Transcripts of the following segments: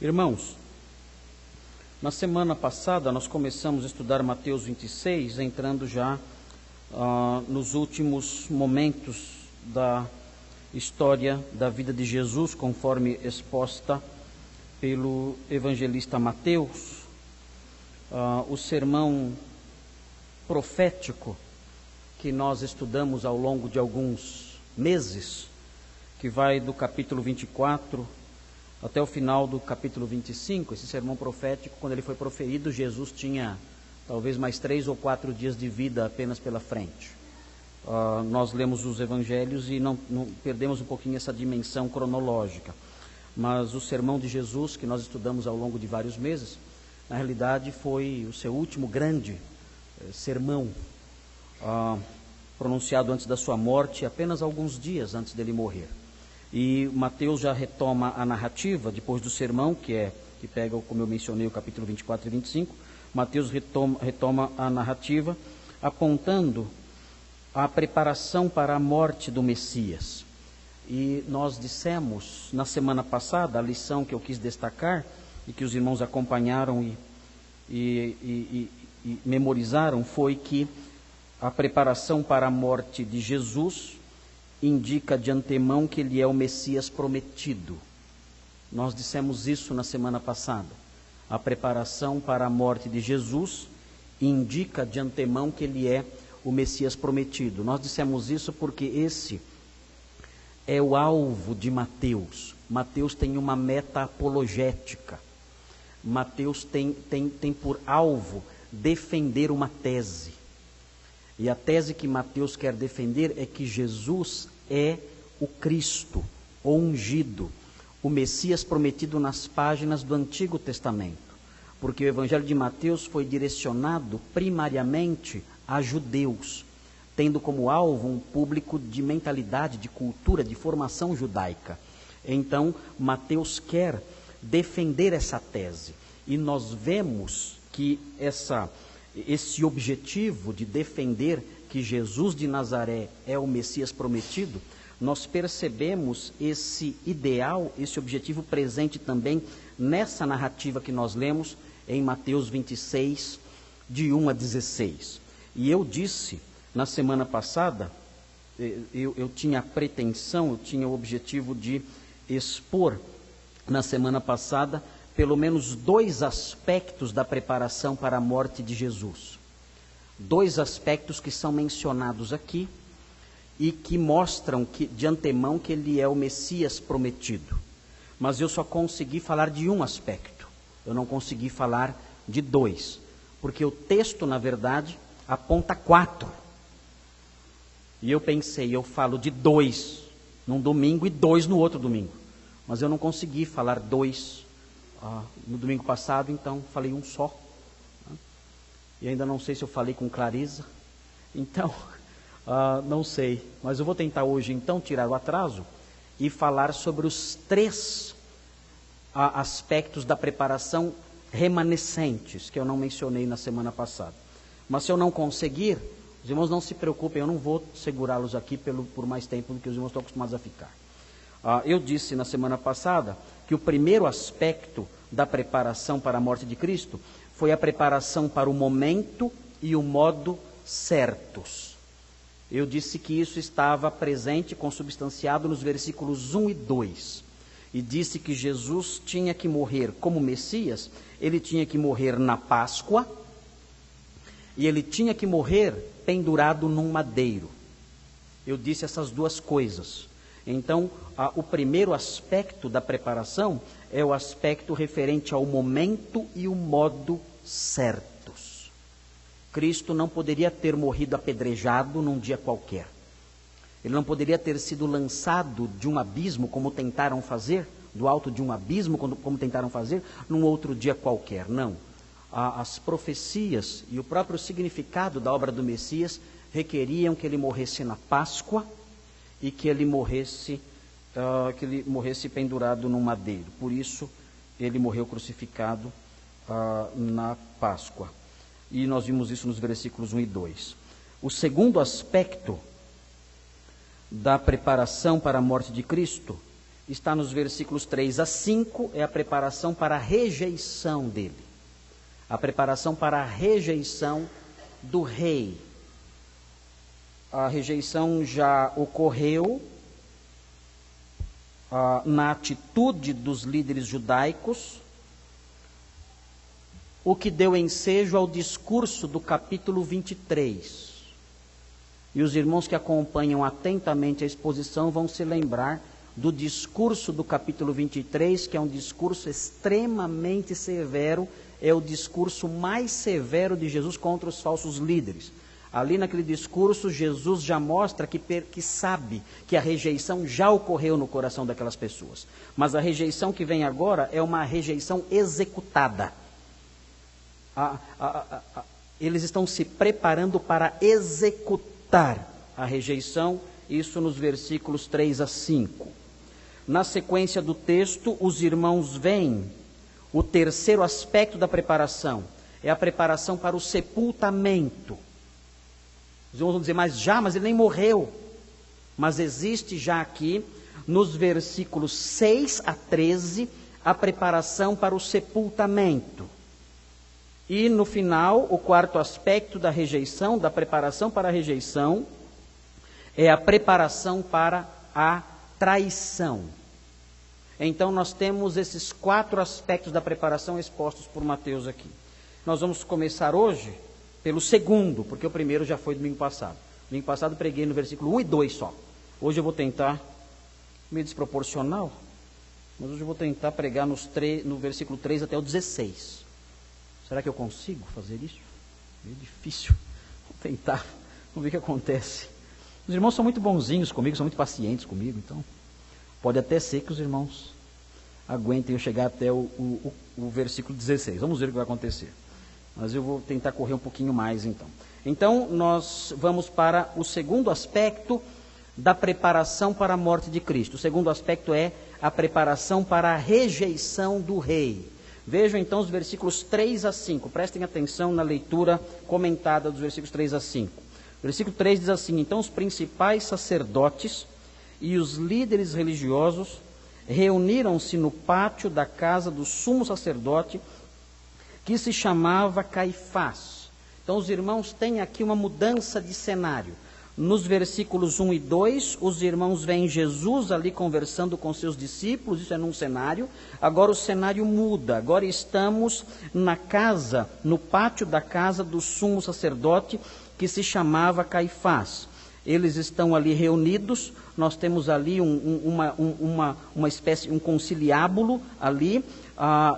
Irmãos, na semana passada nós começamos a estudar Mateus 26, entrando já nos últimos momentos da história da vida de Jesus, conforme exposta pelo evangelista Mateus. O sermão profético que nós estudamos ao longo de alguns meses, que vai do capítulo 24 até o final do capítulo 25, esse sermão profético, quando ele foi proferido, Jesus tinha talvez mais 3 ou 4 dias de vida apenas pela frente. Nós lemos os evangelhos e não perdemos um pouquinho essa dimensão cronológica, mas o sermão de Jesus, que nós estudamos ao longo de vários meses, na realidade foi o seu último grande sermão, pronunciado antes da sua morte, apenas alguns dias antes dele morrer. E Mateus já retoma a narrativa, depois do sermão, que pega, como eu mencionei, o capítulo 24 e 25, Mateus retoma a narrativa, apontando a preparação para a morte do Messias. E nós dissemos, na semana passada, a lição que eu quis destacar, e que os irmãos acompanharam e memorizaram, foi que a preparação para a morte de Jesus indica de antemão que ele é o Messias prometido. Nós dissemos isso na semana passada. A preparação para a morte de Jesus indica de antemão que ele é o Messias prometido. Nós dissemos isso porque esse é o alvo de Mateus. Mateus tem uma meta apologética. Mateus tem por alvo defender uma tese. E a tese que Mateus quer defender é que Jesus é o Cristo, o ungido, o Messias prometido nas páginas do Antigo Testamento. Porque o Evangelho de Mateus foi direcionado primariamente a judeus, tendo como alvo um público de mentalidade, de cultura, de formação judaica. Então, Mateus quer defender essa tese. E nós vemos que esse objetivo de defender que Jesus de Nazaré é o Messias prometido, nós percebemos esse ideal, esse objetivo presente também nessa narrativa que nós lemos em Mateus 26, de 1 a 16. E eu disse na semana passada, eu tinha a pretensão, eu tinha o objetivo de expor na semana passada pelo menos 2 aspectos da preparação para a morte de Jesus. 2 aspectos que são mencionados aqui e que mostram que, de antemão, que ele é o Messias prometido. Mas eu só consegui falar de um aspecto. Eu não consegui falar de 2. Porque o texto, na verdade, aponta 4. E eu pensei, eu falo de 2 num domingo e 2 no outro domingo. Mas eu não consegui falar 2 no domingo passado, então falei um só. E ainda não sei se eu falei com clareza. Então, não sei. Mas eu vou tentar hoje, então, tirar o atraso e falar sobre os 3 aspectos da preparação remanescentes, que eu não mencionei na semana passada. Mas se eu não conseguir, os irmãos não se preocupem, eu não vou segurá-los aqui por mais tempo do que os irmãos estão acostumados a ficar. Eu disse na semana passada que o primeiro aspecto da preparação para a morte de Cristo foi a preparação para o momento e o modo certos. Eu disse que isso estava presente, consubstanciado nos versículos 1 e 2. E disse que Jesus tinha que morrer como Messias, ele tinha que morrer na Páscoa, e ele tinha que morrer pendurado num madeiro. Eu disse essas 2 coisas. Então, o primeiro aspecto da preparação é o aspecto referente ao momento e o modo certos. Cristo não poderia ter morrido apedrejado num dia qualquer. Ele não poderia ter sido lançado de um abismo, como tentaram fazer, do alto de um abismo, como tentaram fazer, num outro dia qualquer. Não. As profecias e o próprio significado da obra do Messias requeriam que ele morresse na Páscoa, e que ele morresse pendurado num madeiro. Por isso, ele morreu crucificado na Páscoa. E nós vimos isso nos versículos 1 e 2. O segundo aspecto da preparação para a morte de Cristo está nos versículos 3 a 5, é a preparação para a rejeição dele. A preparação para a rejeição do rei. A rejeição já ocorreu na atitude dos líderes judaicos, o que deu ensejo ao discurso do capítulo 23. E os irmãos que acompanham atentamente a exposição vão se lembrar do discurso do capítulo 23, que é um discurso extremamente severo, é o discurso mais severo de Jesus contra os falsos líderes. Ali naquele discurso, Jesus já mostra que sabe que a rejeição já ocorreu no coração daquelas pessoas. Mas a rejeição que vem agora é uma rejeição executada. Eles estão se preparando para executar a rejeição, isso nos versículos 3 a 5. Na sequência do texto, os irmãos veem o terceiro aspecto da preparação, é a preparação para o sepultamento. Os irmãos vão dizer, mas ele nem morreu. Mas existe já aqui, nos versículos 6 a 13, a preparação para o sepultamento. E no final, o quarto aspecto da rejeição, da preparação para a rejeição, é a preparação para a traição. Então nós temos esses 4 aspectos da preparação expostos por Mateus aqui. Nós vamos começar hoje pelo segundo, porque o primeiro já foi domingo passado. Domingo passado preguei no versículo 1 e 2 só. Hoje eu vou tentar, meio desproporcional, mas hoje eu vou tentar pregar no versículo 3 até o 16. Será que eu consigo fazer isso? É difícil. Vou tentar, vamos ver o que acontece. Os irmãos são muito bonzinhos comigo, são muito pacientes comigo, então pode até ser que os irmãos aguentem eu chegar até o versículo 16. Vamos ver o que vai acontecer. Mas eu vou tentar correr um pouquinho mais então. Então, nós vamos para o segundo aspecto da preparação para a morte de Cristo. O segundo aspecto é a preparação para a rejeição do rei. Vejam então os versículos 3 a 5. Prestem atenção na leitura comentada dos versículos 3 a 5. O versículo 3 diz assim: então os principais sacerdotes e os líderes religiosos reuniram-se no pátio da casa do sumo sacerdote, que se chamava Caifás. Então os irmãos têm aqui uma mudança de cenário. Nos versículos 1 e 2, os irmãos veem Jesus ali conversando com seus discípulos, isso é num cenário. Agora o cenário muda, agora estamos na casa, no pátio da casa do sumo sacerdote, que se chamava Caifás. Eles estão ali reunidos, nós temos ali uma espécie, um conciliábulo ali,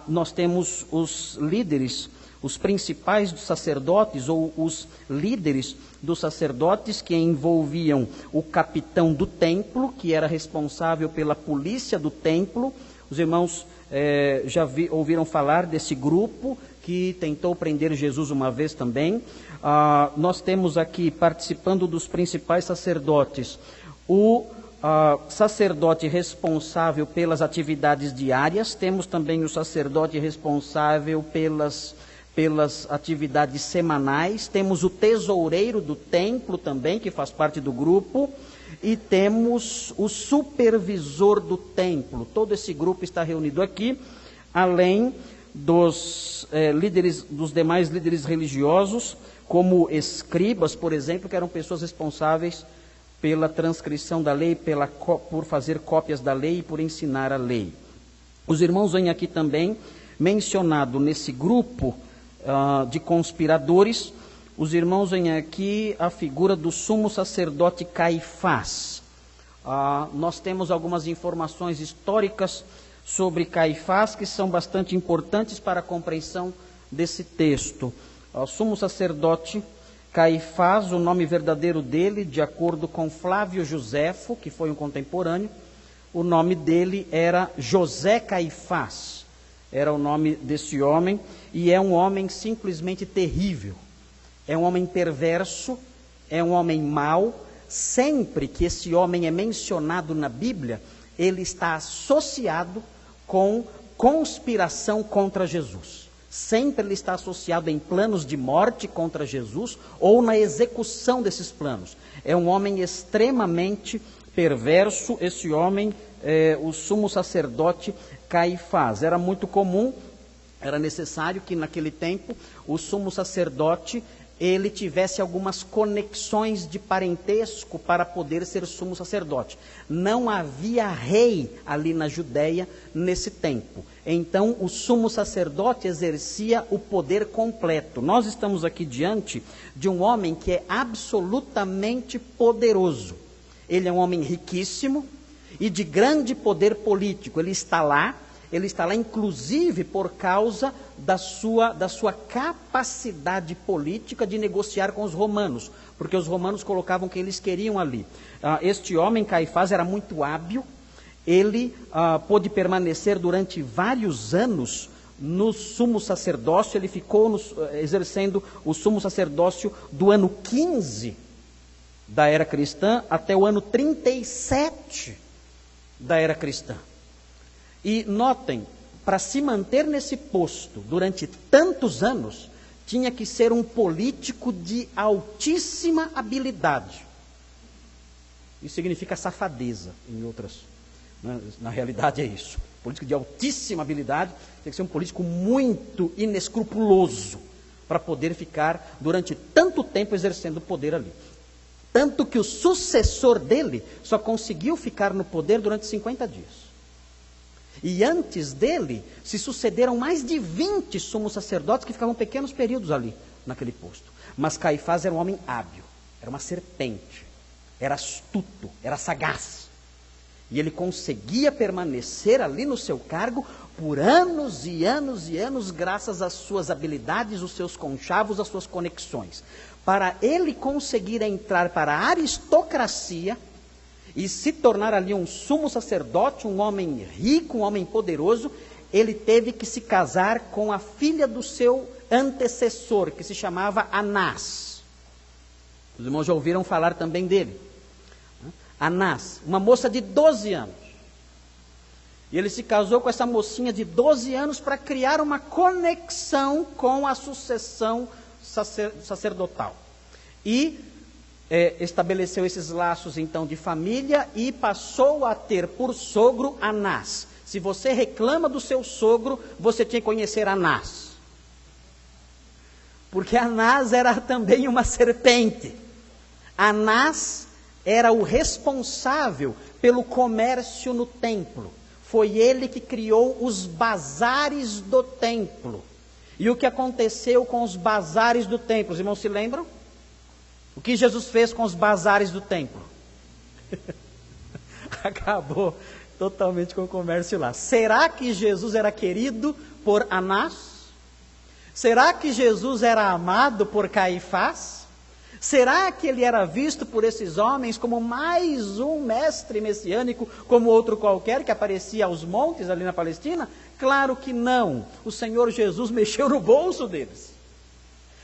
nós temos os líderes, os principais dos sacerdotes, ou os líderes dos sacerdotes, que envolviam o capitão do templo, que era responsável pela polícia do templo. Os irmãos ouviram falar desse grupo que tentou prender Jesus uma vez também. Nós temos aqui, participando dos principais sacerdotes, o sacerdote responsável pelas atividades diárias, temos também o sacerdote responsável pelas atividades semanais, temos o tesoureiro do templo também, que faz parte do grupo, e temos o supervisor do templo. Todo esse grupo está reunido aqui, além dos demais líderes religiosos, como escribas, por exemplo, que eram pessoas responsáveis pela transcrição da lei, por fazer cópias da lei e por ensinar a lei. Os irmãos veem aqui também, mencionado nesse grupo de conspiradores, os irmãos veem aqui a figura do sumo sacerdote Caifás. Nós temos algumas informações históricas sobre Caifás que são bastante importantes para a compreensão desse texto. O sumo sacerdote Caifás, o nome verdadeiro dele, de acordo com Flávio Josefo, que foi um contemporâneo, o nome dele era José Caifás, era o nome desse homem, e é um homem simplesmente terrível, é um homem perverso, é um homem mau. Sempre que esse homem é mencionado na Bíblia, ele está associado com conspiração contra Jesus. Sempre ele está associado em planos de morte contra Jesus ou na execução desses planos. É um homem extremamente perverso esse homem, o sumo sacerdote Caifás. Era muito comum, era necessário que naquele tempo o sumo sacerdote ele tivesse algumas conexões de parentesco para poder ser sumo sacerdote. Não havia rei ali na Judéia nesse tempo. Então o sumo sacerdote exercia o poder completo. Nós estamos aqui diante de um homem que é absolutamente poderoso. Ele é um homem riquíssimo e de grande poder político. Ele está lá inclusive por causa da sua capacidade política de negociar com os romanos, porque os romanos colocavam o que eles queriam ali. Este homem, Caifás, era muito hábil, ele pôde permanecer durante vários anos no sumo sacerdócio, ele ficou exercendo o sumo sacerdócio do ano 15 da era cristã até o ano 37 da era cristã. E notem, para se manter nesse posto durante tantos anos, tinha que ser um político de altíssima habilidade. Isso significa safadeza, em outras, né? Na realidade é isso. Político de altíssima habilidade, tem que ser um político muito inescrupuloso, para poder ficar durante tanto tempo exercendo o poder ali. Tanto que o sucessor dele só conseguiu ficar no poder durante 50 dias. E antes dele, se sucederam mais de 20 sumos sacerdotes que ficavam pequenos períodos ali, naquele posto. Mas Caifás era um homem hábil, era uma serpente, era astuto, era sagaz. E ele conseguia permanecer ali no seu cargo por anos e anos e anos, graças às suas habilidades, os seus conchavos, as suas conexões. Para ele conseguir entrar para a aristocracia e se tornar ali um sumo sacerdote, um homem rico, um homem poderoso, ele teve que se casar com a filha do seu antecessor, que se chamava Anás. Os irmãos já ouviram falar também dele. Anás, uma moça de 12 anos. E ele se casou com essa mocinha de 12 anos para criar uma conexão com a sucessão sacerdotal. E estabeleceu esses laços então de família e passou a ter por sogro Anás. Se você reclama do seu sogro, você tinha que conhecer Anás. Porque Anás era também uma serpente. Anás era o responsável pelo comércio no templo. Foi ele que criou os bazares do templo. E o que aconteceu com os bazares do templo? Os irmãos se lembram? O que Jesus fez com os bazares do templo? Acabou totalmente com o comércio lá. Será que Jesus era querido por Anás? Será que Jesus era amado por Caifás? Será que ele era visto por esses homens como mais um mestre messiânico, como outro qualquer que aparecia aos montes ali na Palestina? Claro que não. O Senhor Jesus mexeu no bolso deles.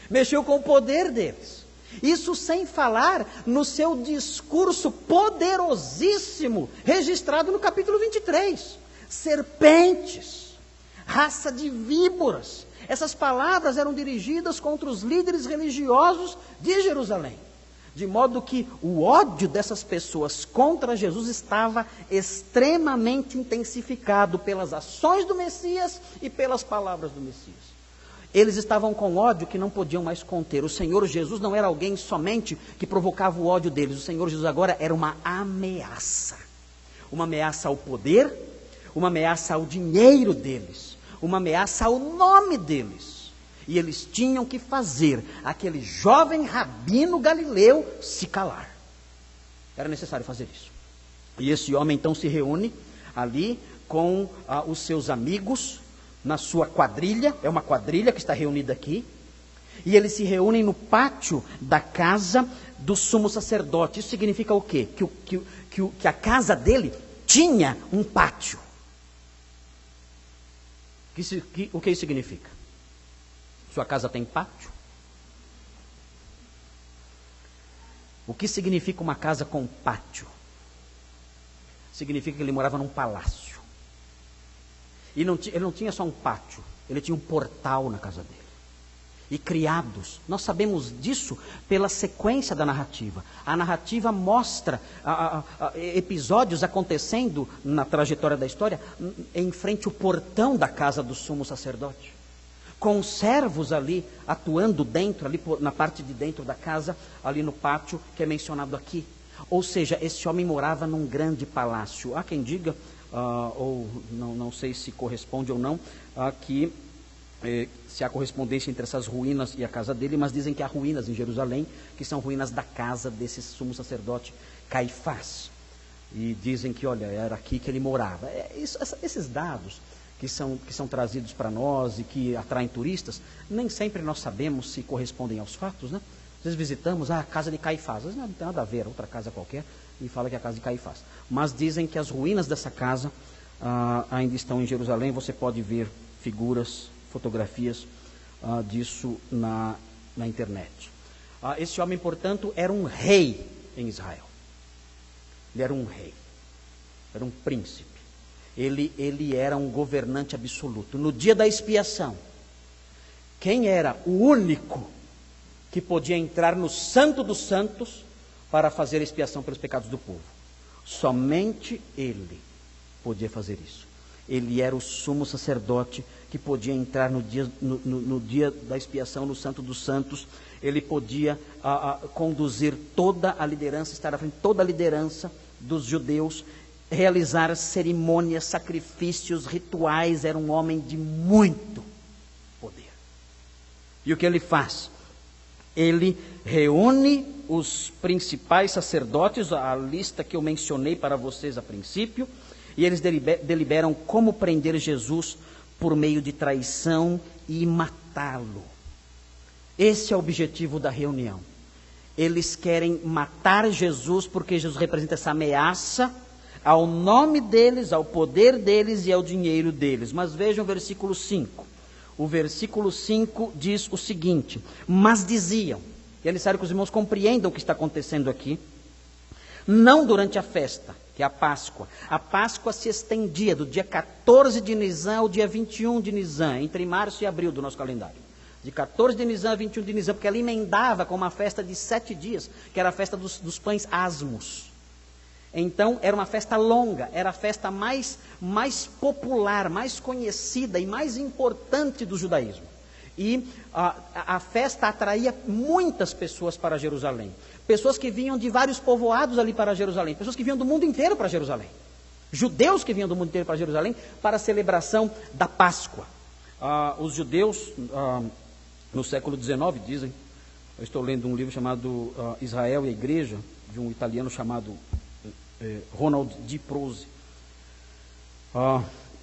Mexeu com o poder deles. Isso sem falar no seu discurso poderosíssimo, registrado no capítulo 23. Serpentes, raça de víboras. Essas palavras eram dirigidas contra os líderes religiosos de Jerusalém. De modo que o ódio dessas pessoas contra Jesus estava extremamente intensificado pelas ações do Messias e pelas palavras do Messias. Eles estavam com ódio que não podiam mais conter. O Senhor Jesus não era alguém somente que provocava o ódio deles. O Senhor Jesus agora era uma ameaça. Uma ameaça ao poder, uma ameaça ao dinheiro deles, uma ameaça ao nome deles. E eles tinham que fazer aquele jovem rabino galileu se calar. Era necessário fazer isso. E esse homem então se reúne ali com os seus amigos, na sua quadrilha, é uma quadrilha que está reunida aqui, e eles se reúnem no pátio da casa do sumo sacerdote. Isso significa o quê? Que a casa dele tinha um pátio. O que isso significa? Sua casa tem pátio? O que significa uma casa com pátio? Significa que ele morava num palácio. E ele não tinha só um pátio, ele tinha um portal na casa dele. e criados. Nós sabemos disso pela sequência da narrativa. A narrativa mostra episódios acontecendo na trajetória da história em frente ao portão da casa do sumo sacerdote, com servos ali atuando dentro, ali na parte de dentro da casa, ali no pátio que é mencionado aqui. Ou seja, esse homem morava num grande palácio. Há quem diga, ou não sei se corresponde ou não, que se há correspondência entre essas ruínas e a casa dele, mas dizem que há ruínas em Jerusalém, que são ruínas da casa desse sumo sacerdote Caifás. E dizem que, olha, era aqui que ele morava. Esses dados que são trazidos para nós e que atraem turistas, nem sempre nós sabemos se correspondem aos fatos, né? Às vezes visitamos a casa de Caifás, às vezes não tem nada a ver, outra casa qualquer, e fala que é a casa de Caifás. Mas dizem que as ruínas dessa casa ainda estão em Jerusalém. Você pode ver figuras, fotografias disso na internet. Esse homem, portanto, era um rei em Israel. Ele era um rei, era um príncipe. Ele era um governante absoluto. No dia da expiação, quem era o único que podia entrar no Santo dos Santos para fazer a expiação pelos pecados do povo? Somente ele podia fazer isso. Ele era o sumo sacerdote que podia entrar no dia da expiação, no Santo dos Santos. Ele podia conduzir toda a liderança, estar à frente de toda a liderança dos judeus, realizar cerimônias, sacrifícios, rituais. Era um homem de muito poder. E o que ele faz? Ele reúne os principais sacerdotes, a lista que eu mencionei para vocês a princípio, e eles deliberam como prender Jesus por meio de traição e matá-lo. Esse é o objetivo da reunião. Eles querem matar Jesus porque Jesus representa essa ameaça ao nome deles, ao poder deles e ao dinheiro deles. Mas vejam o versículo 5. O versículo 5 diz o seguinte: mas diziam, e é necessário que os irmãos compreendam o que está acontecendo aqui, não durante a festa, que é a Páscoa. A Páscoa se estendia do dia 14 de Nisan ao dia 21 de Nisan, entre março e abril do nosso calendário. De 14 de Nisan a 21 de Nisan, porque ela emendava com uma festa de 7 dias, que era a festa dos pães asmos. Então, era uma festa longa, era a festa mais popular, mais conhecida e mais importante do judaísmo. E a festa atraía muitas pessoas para Jerusalém. Pessoas que vinham de vários povoados ali para Jerusalém. Pessoas que vinham do mundo inteiro para Jerusalém. Judeus que vinham do mundo inteiro para Jerusalém para a celebração da Páscoa. Os judeus, no século XIX, dizem, eu estou lendo um livro chamado Israel e a Igreja, de um italiano chamado Ronald D. Prose.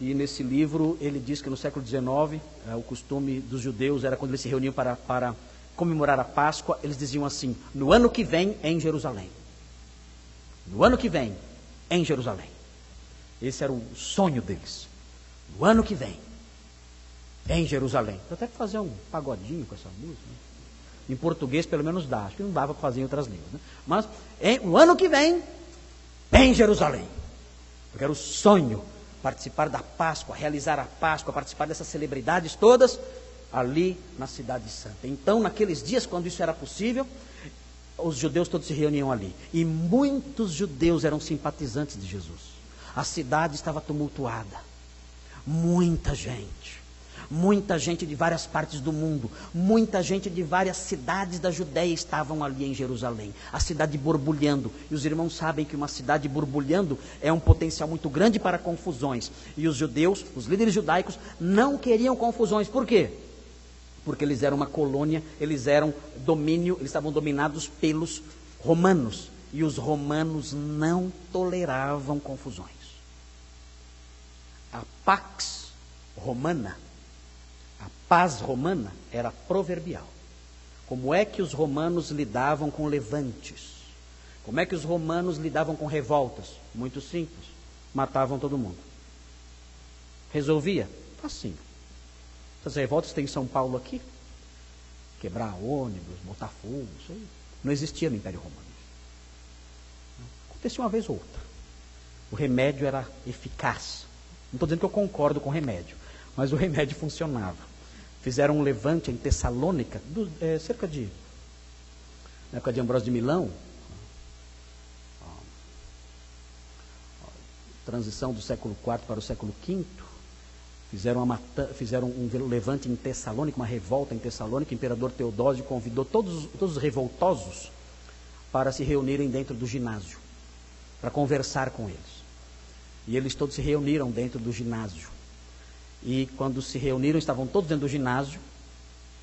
E nesse livro ele diz que no século XIX, o costume dos judeus era quando eles se reuniam para comemorar a Páscoa, eles diziam assim: no ano que vem em Jerusalém. No ano que vem em Jerusalém. Esse era o sonho deles. No ano que vem em Jerusalém. Eu até que fazer um pagodinho com essa música, né? Em português pelo menos dá, acho que não dava para fazer em outras línguas, né? Mas no ano que vem em Jerusalém. Eu quero o sonho, participar da Páscoa, realizar a Páscoa, participar dessas celebridades todas ali na Cidade Santa. Então, naqueles dias, quando isso era possível, os judeus todos se reuniam ali. E muitos judeus eram simpatizantes de Jesus. A cidade estava tumultuada. Muita gente de várias partes do mundo, muita gente de várias cidades da Judéia estavam ali em Jerusalém, a cidade borbulhando. E os irmãos sabem que uma cidade borbulhando é um potencial muito grande para confusões. E os judeus, os líderes judaicos, não queriam confusões. Por quê? Porque eles eram uma colônia, eles estavam dominados pelos romanos. E os romanos não toleravam confusões. A Pax Romana, a paz romana, era proverbial. Como é que os romanos lidavam com levantes? Como é que os romanos lidavam com revoltas? Muito simples. Matavam todo mundo. Resolvia? Facinho. Essas revoltas tem em São Paulo aqui. Quebrar ônibus, botar fogo, isso aí não existia no Império Romano. Acontecia uma vez ou outra. O remédio era eficaz. Não estou dizendo que eu concordo com o remédio, mas o remédio funcionava. fizeram um levante em Tessalônica, cerca de, na época de Ambrósio de Milão, transição do século IV para o século V, fizeram um levante em Tessalônica, uma revolta em Tessalônica. O imperador Teodósio convidou todos os revoltosos para se reunirem dentro do ginásio, para conversar com eles. E eles todos se reuniram dentro do ginásio. E quando se reuniram, estavam todos dentro do ginásio,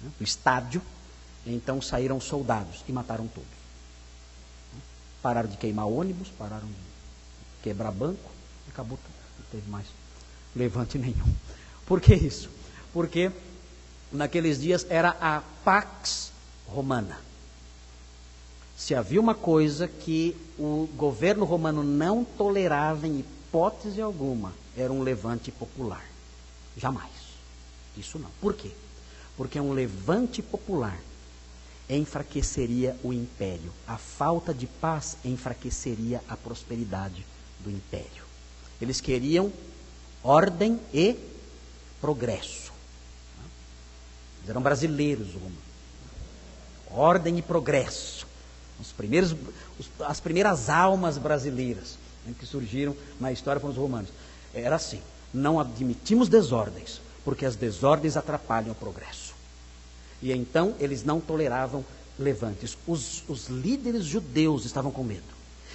né, do estádio. Então saíram soldados e mataram todos. Pararam de queimar ônibus, pararam de quebrar banco, acabou tudo. Não teve mais levante nenhum. Por que isso? Porque naqueles dias era a Pax Romana. Se havia uma coisa que o governo romano não tolerava em hipótese alguma, era um levante popular. Jamais. Isso não. Por quê? Porque um levante popular enfraqueceria o império. A falta de paz enfraqueceria a prosperidade do império. Eles queriam ordem e progresso. Eles eram brasileiros, os romanos. Ordem e progresso. As primeiras almas brasileiras, né, que surgiram na história foram os romanos. Era assim: não admitimos desordens, porque as desordens atrapalham o progresso. E então eles não toleravam levantes. Os líderes judeus estavam com medo.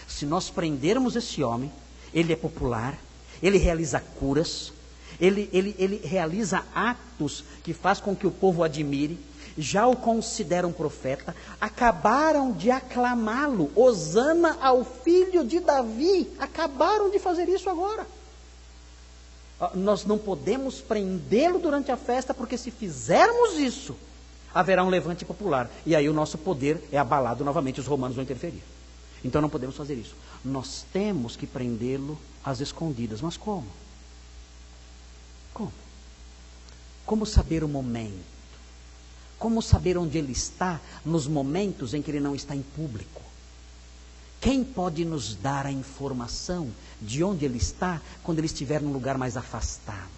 Se nós prendermos esse homem, ele é popular, ele realiza curas, ele realiza atos que faz com que o povo o admire, já o consideram profeta, acabaram de aclamá-lo, Hosana ao filho de Davi, acabaram de fazer isso agora. Nós não podemos prendê-lo durante a festa, porque se fizermos isso, haverá um levante popular, e aí o nosso poder é abalado novamente, os romanos vão interferir. Então não podemos fazer isso. Nós temos que prendê-lo às escondidas. Mas como? Como? Como saber o momento? Como saber onde ele está nos momentos em que ele não está em público? Quem pode nos dar a informação de onde ele está quando ele estiver num lugar mais afastado?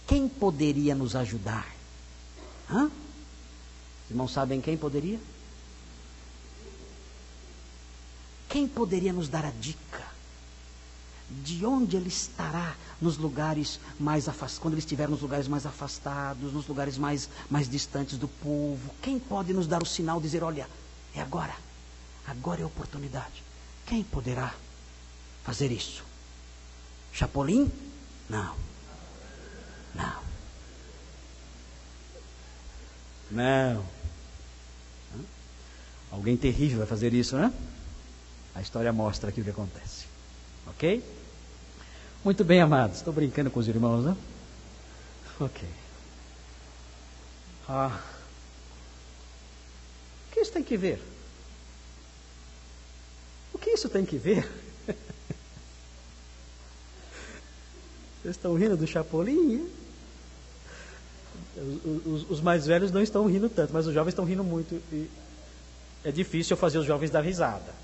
Quem poderia nos ajudar? Os irmãos sabem quem poderia? Quem poderia nos dar a dica de onde ele estará nos lugares mais afastados, quando ele estiver nos lugares mais afastados, nos lugares mais distantes do povo? Quem pode nos dar o sinal, dizer: olha, é agora é a oportunidade? Quem poderá fazer isso? Chapolin? Não. Alguém terrível vai fazer isso, né? A história mostra aqui o que acontece. Ok? Muito bem, amados. Estou brincando com os irmãos, né? Ok. O que isso tem que ver? O que isso tem que ver? Vocês estão rindo do Chapolin? Os mais velhos não estão rindo tanto, mas os jovens estão rindo muito. E é difícil eu fazer os jovens dar risada.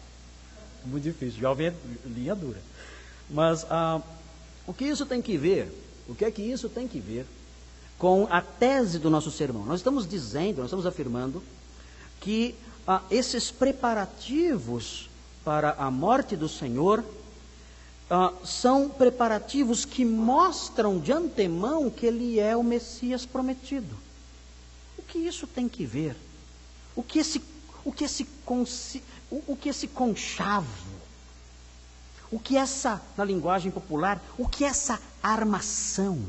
Muito difícil. Jovem é linha dura. Mas o que isso tem que ver? O que é que isso tem que ver com a tese do nosso sermão? Nós estamos dizendo, nós estamos afirmando que esses preparativos para a morte do Senhor são preparativos que mostram de antemão que Ele é o Messias prometido. O que isso tem que ver? O que esse conchavo, o que essa, na linguagem popular, o que essa armação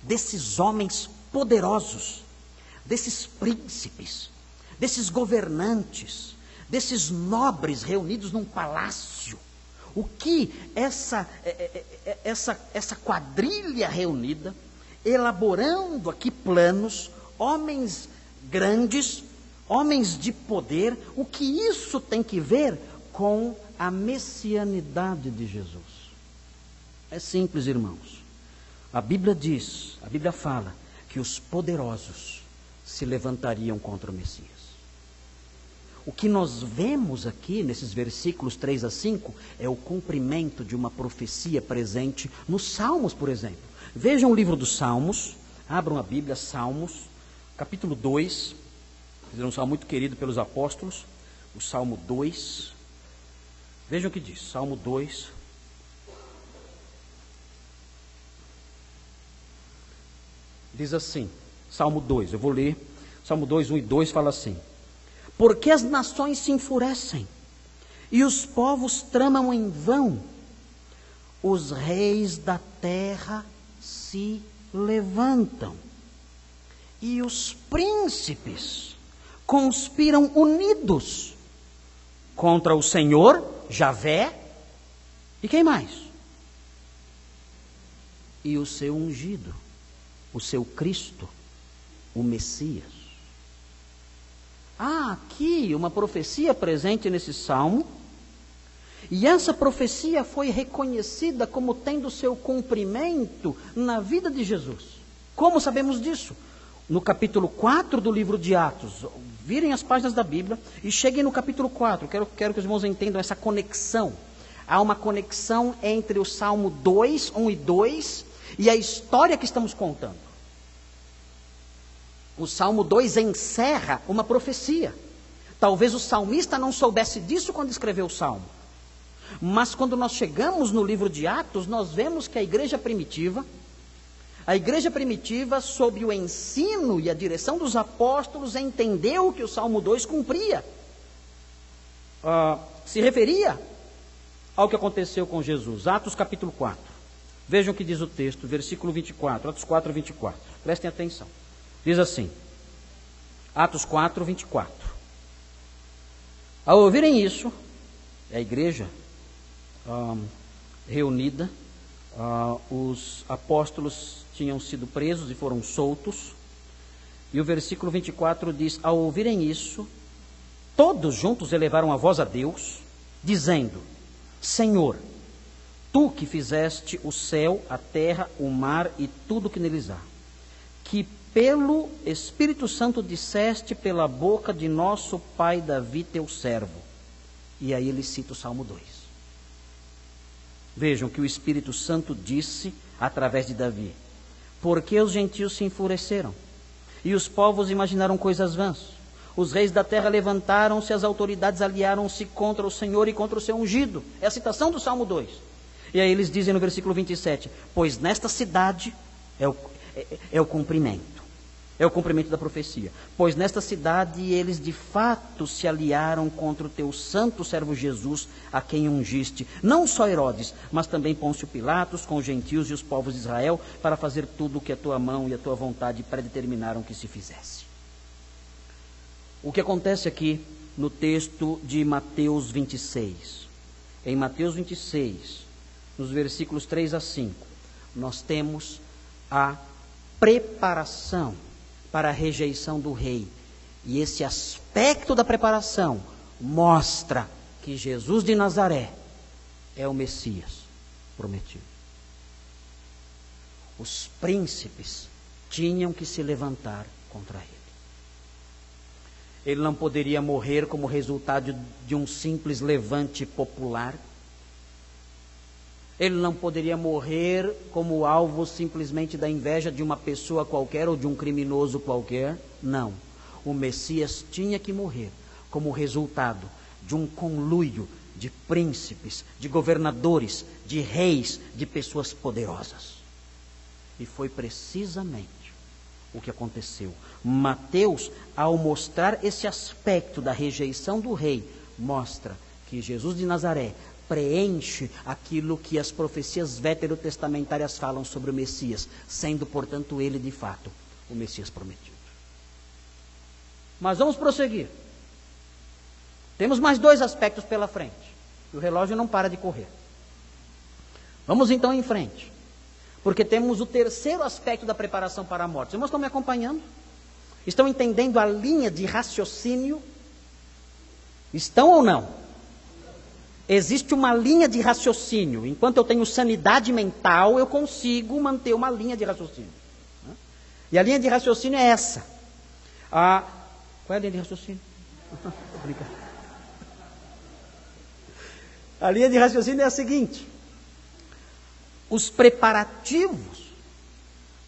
desses homens poderosos, desses príncipes, desses governantes, desses nobres reunidos num palácio, o que essa quadrilha reunida, elaborando aqui planos, homens grandes, homens de poder, o que isso tem que ver com a messianidade de Jesus? É simples, irmãos. A Bíblia fala que os poderosos se levantariam contra o Messias. O que nós vemos aqui nesses versículos 3 a 5 é o cumprimento de uma profecia presente nos Salmos, por exemplo. Vejam o livro dos Salmos, abram a Bíblia, Salmos, capítulo 2, um salmo muito querido pelos apóstolos, o Salmo 2. Vejam o que diz, Salmo 2. Diz assim, Salmo 2, eu vou ler, Salmo 2, 1 e 2 fala assim: porque as nações se enfurecem, e os povos tramam em vão, os reis da terra se levantam, e os príncipes conspiram unidos contra o Senhor, Javé, e quem mais? E o seu ungido, o seu Cristo, o Messias. Há aqui uma profecia presente nesse salmo, e essa profecia foi reconhecida como tendo seu cumprimento na vida de Jesus. Como sabemos disso? No capítulo 4 do livro de Atos, virem as páginas da Bíblia e cheguem no capítulo 4, quero que os irmãos entendam essa conexão. Há uma conexão entre o Salmo 2, 1 e 2 e a história que estamos contando. O Salmo 2 encerra uma profecia. Talvez o salmista não soubesse disso quando escreveu o Salmo. Mas quando nós chegamos no livro de Atos, nós vemos que a igreja primitiva, sob o ensino e a direção dos apóstolos, entendeu que o Salmo 2 cumpria. Se referia ao que aconteceu com Jesus. Atos capítulo 4. Vejam o que diz o texto, versículo 24, Atos 4, 24. Prestem atenção. Diz assim, Atos 4, 24. Ao ouvirem isso, a igreja reunida, os apóstolos tinham sido presos e foram soltos. E o versículo 24 diz: ao ouvirem isso, todos juntos elevaram a voz a Deus, dizendo: Senhor, tu que fizeste o céu, a terra, o mar e tudo que neles há, que pelo Espírito Santo disseste pela boca de nosso pai Davi, teu servo. E aí ele cita o Salmo 2. Vejam que o Espírito Santo disse através de Davi: porque os gentios se enfureceram, e os povos imaginaram coisas vãs. Os reis da terra levantaram-se, as autoridades aliaram-se contra o Senhor e contra o seu ungido. É a citação do Salmo 2. E aí eles dizem no versículo 27, pois nesta cidade é o cumprimento. É o cumprimento da profecia. Pois nesta cidade eles de fato se aliaram contra o teu santo servo Jesus, a quem ungiste, não só Herodes, mas também Pôncio Pilatos, com os gentios e os povos de Israel, para fazer tudo o que a tua mão e a tua vontade predeterminaram que se fizesse. O que acontece aqui no texto de Mateus 26? Em Mateus 26, nos versículos 3 a 5, nós temos a preparação para a rejeição do rei. E esse aspecto da preparação mostra que Jesus de Nazaré é o Messias prometido. Os príncipes tinham que se levantar contra ele. Ele não poderia morrer como resultado de um simples levante popular. Ele não poderia morrer como alvo simplesmente da inveja de uma pessoa qualquer ou de um criminoso qualquer. Não. O Messias tinha que morrer como resultado de um conluio de príncipes, de governadores, de reis, de pessoas poderosas. E foi precisamente o que aconteceu. Mateus, ao mostrar esse aspecto da rejeição do rei, mostra que Jesus de Nazaré preenche aquilo que as profecias veterotestamentárias falam sobre o Messias, sendo, portanto, ele de fato o Messias prometido. Mas vamos prosseguir. Temos mais 2 aspectos pela frente. O relógio não para de correr. Vamos então em frente. Porque temos o terceiro aspecto da preparação para a morte. Os irmãos estão me acompanhando? Estão entendendo a linha de raciocínio? Estão ou não? Existe uma linha de raciocínio. Enquanto eu tenho sanidade mental, eu consigo manter uma linha de raciocínio. E a linha de raciocínio é essa. Qual é a linha de raciocínio? A linha de raciocínio é a seguinte: os preparativos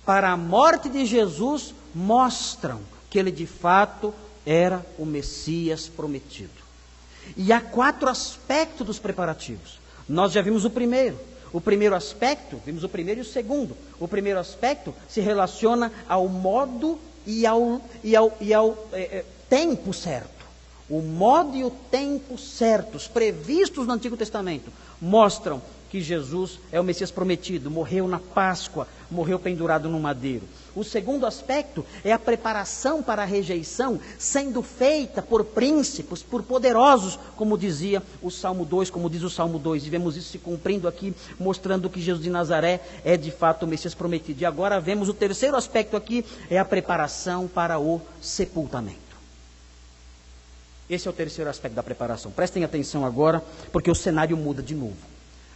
para a morte de Jesus mostram que ele de fato era o Messias prometido. E há 4 aspectos dos preparativos. Nós já vimos o primeiro. O primeiro aspecto, vimos o primeiro e o segundo. O primeiro aspecto se relaciona ao modo e ao tempo certo. O modo e o tempo certos, previstos no Antigo Testamento, mostram que Jesus é o Messias prometido, morreu na Páscoa, morreu pendurado no madeiro. O segundo aspecto é a preparação para a rejeição, sendo feita por príncipes, por poderosos, como dizia o Salmo 2, como diz o Salmo 2. E vemos isso se cumprindo aqui, mostrando que Jesus de Nazaré é de fato o Messias prometido. E agora vemos o terceiro aspecto aqui, é a preparação para o sepultamento. Esse é o terceiro aspecto da preparação. Prestem atenção agora, porque o cenário muda de novo.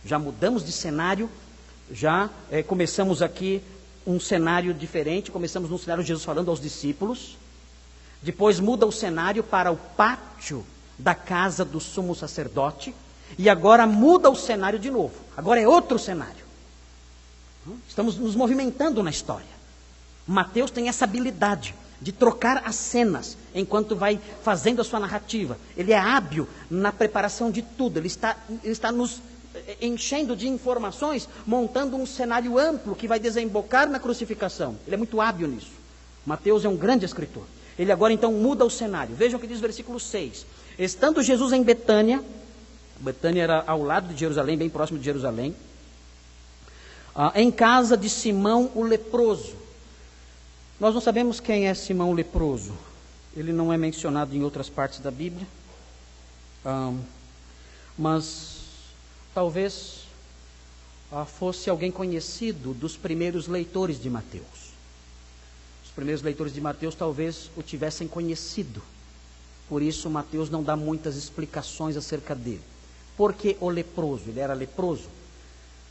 Já mudamos de cenário, já começamos aqui um cenário diferente, começamos num cenário de Jesus falando aos discípulos, depois muda o cenário para o pátio da casa do sumo sacerdote, e agora muda o cenário de novo, agora é outro cenário. Estamos nos movimentando na história. Mateus tem essa habilidade de trocar as cenas enquanto vai fazendo a sua narrativa. Ele é hábil na preparação de tudo, ele está nos enchendo de informações, montando um cenário amplo que vai desembocar na crucificação. Ele é muito hábil nisso. Mateus é um grande escritor. Ele agora então muda o cenário. Vejam o que diz o versículo 6. Estando Jesus em Betânia, Betânia era ao lado de Jerusalém, bem próximo de Jerusalém, em casa de Simão o leproso. Nós não sabemos quem é Simão o leproso. Ele não é mencionado em outras partes da Bíblia, mas talvez fosse alguém conhecido dos primeiros leitores de Mateus. Os primeiros leitores de Mateus talvez o tivessem conhecido. Por isso Mateus não dá muitas explicações acerca dele. Por que o leproso? Ele era leproso?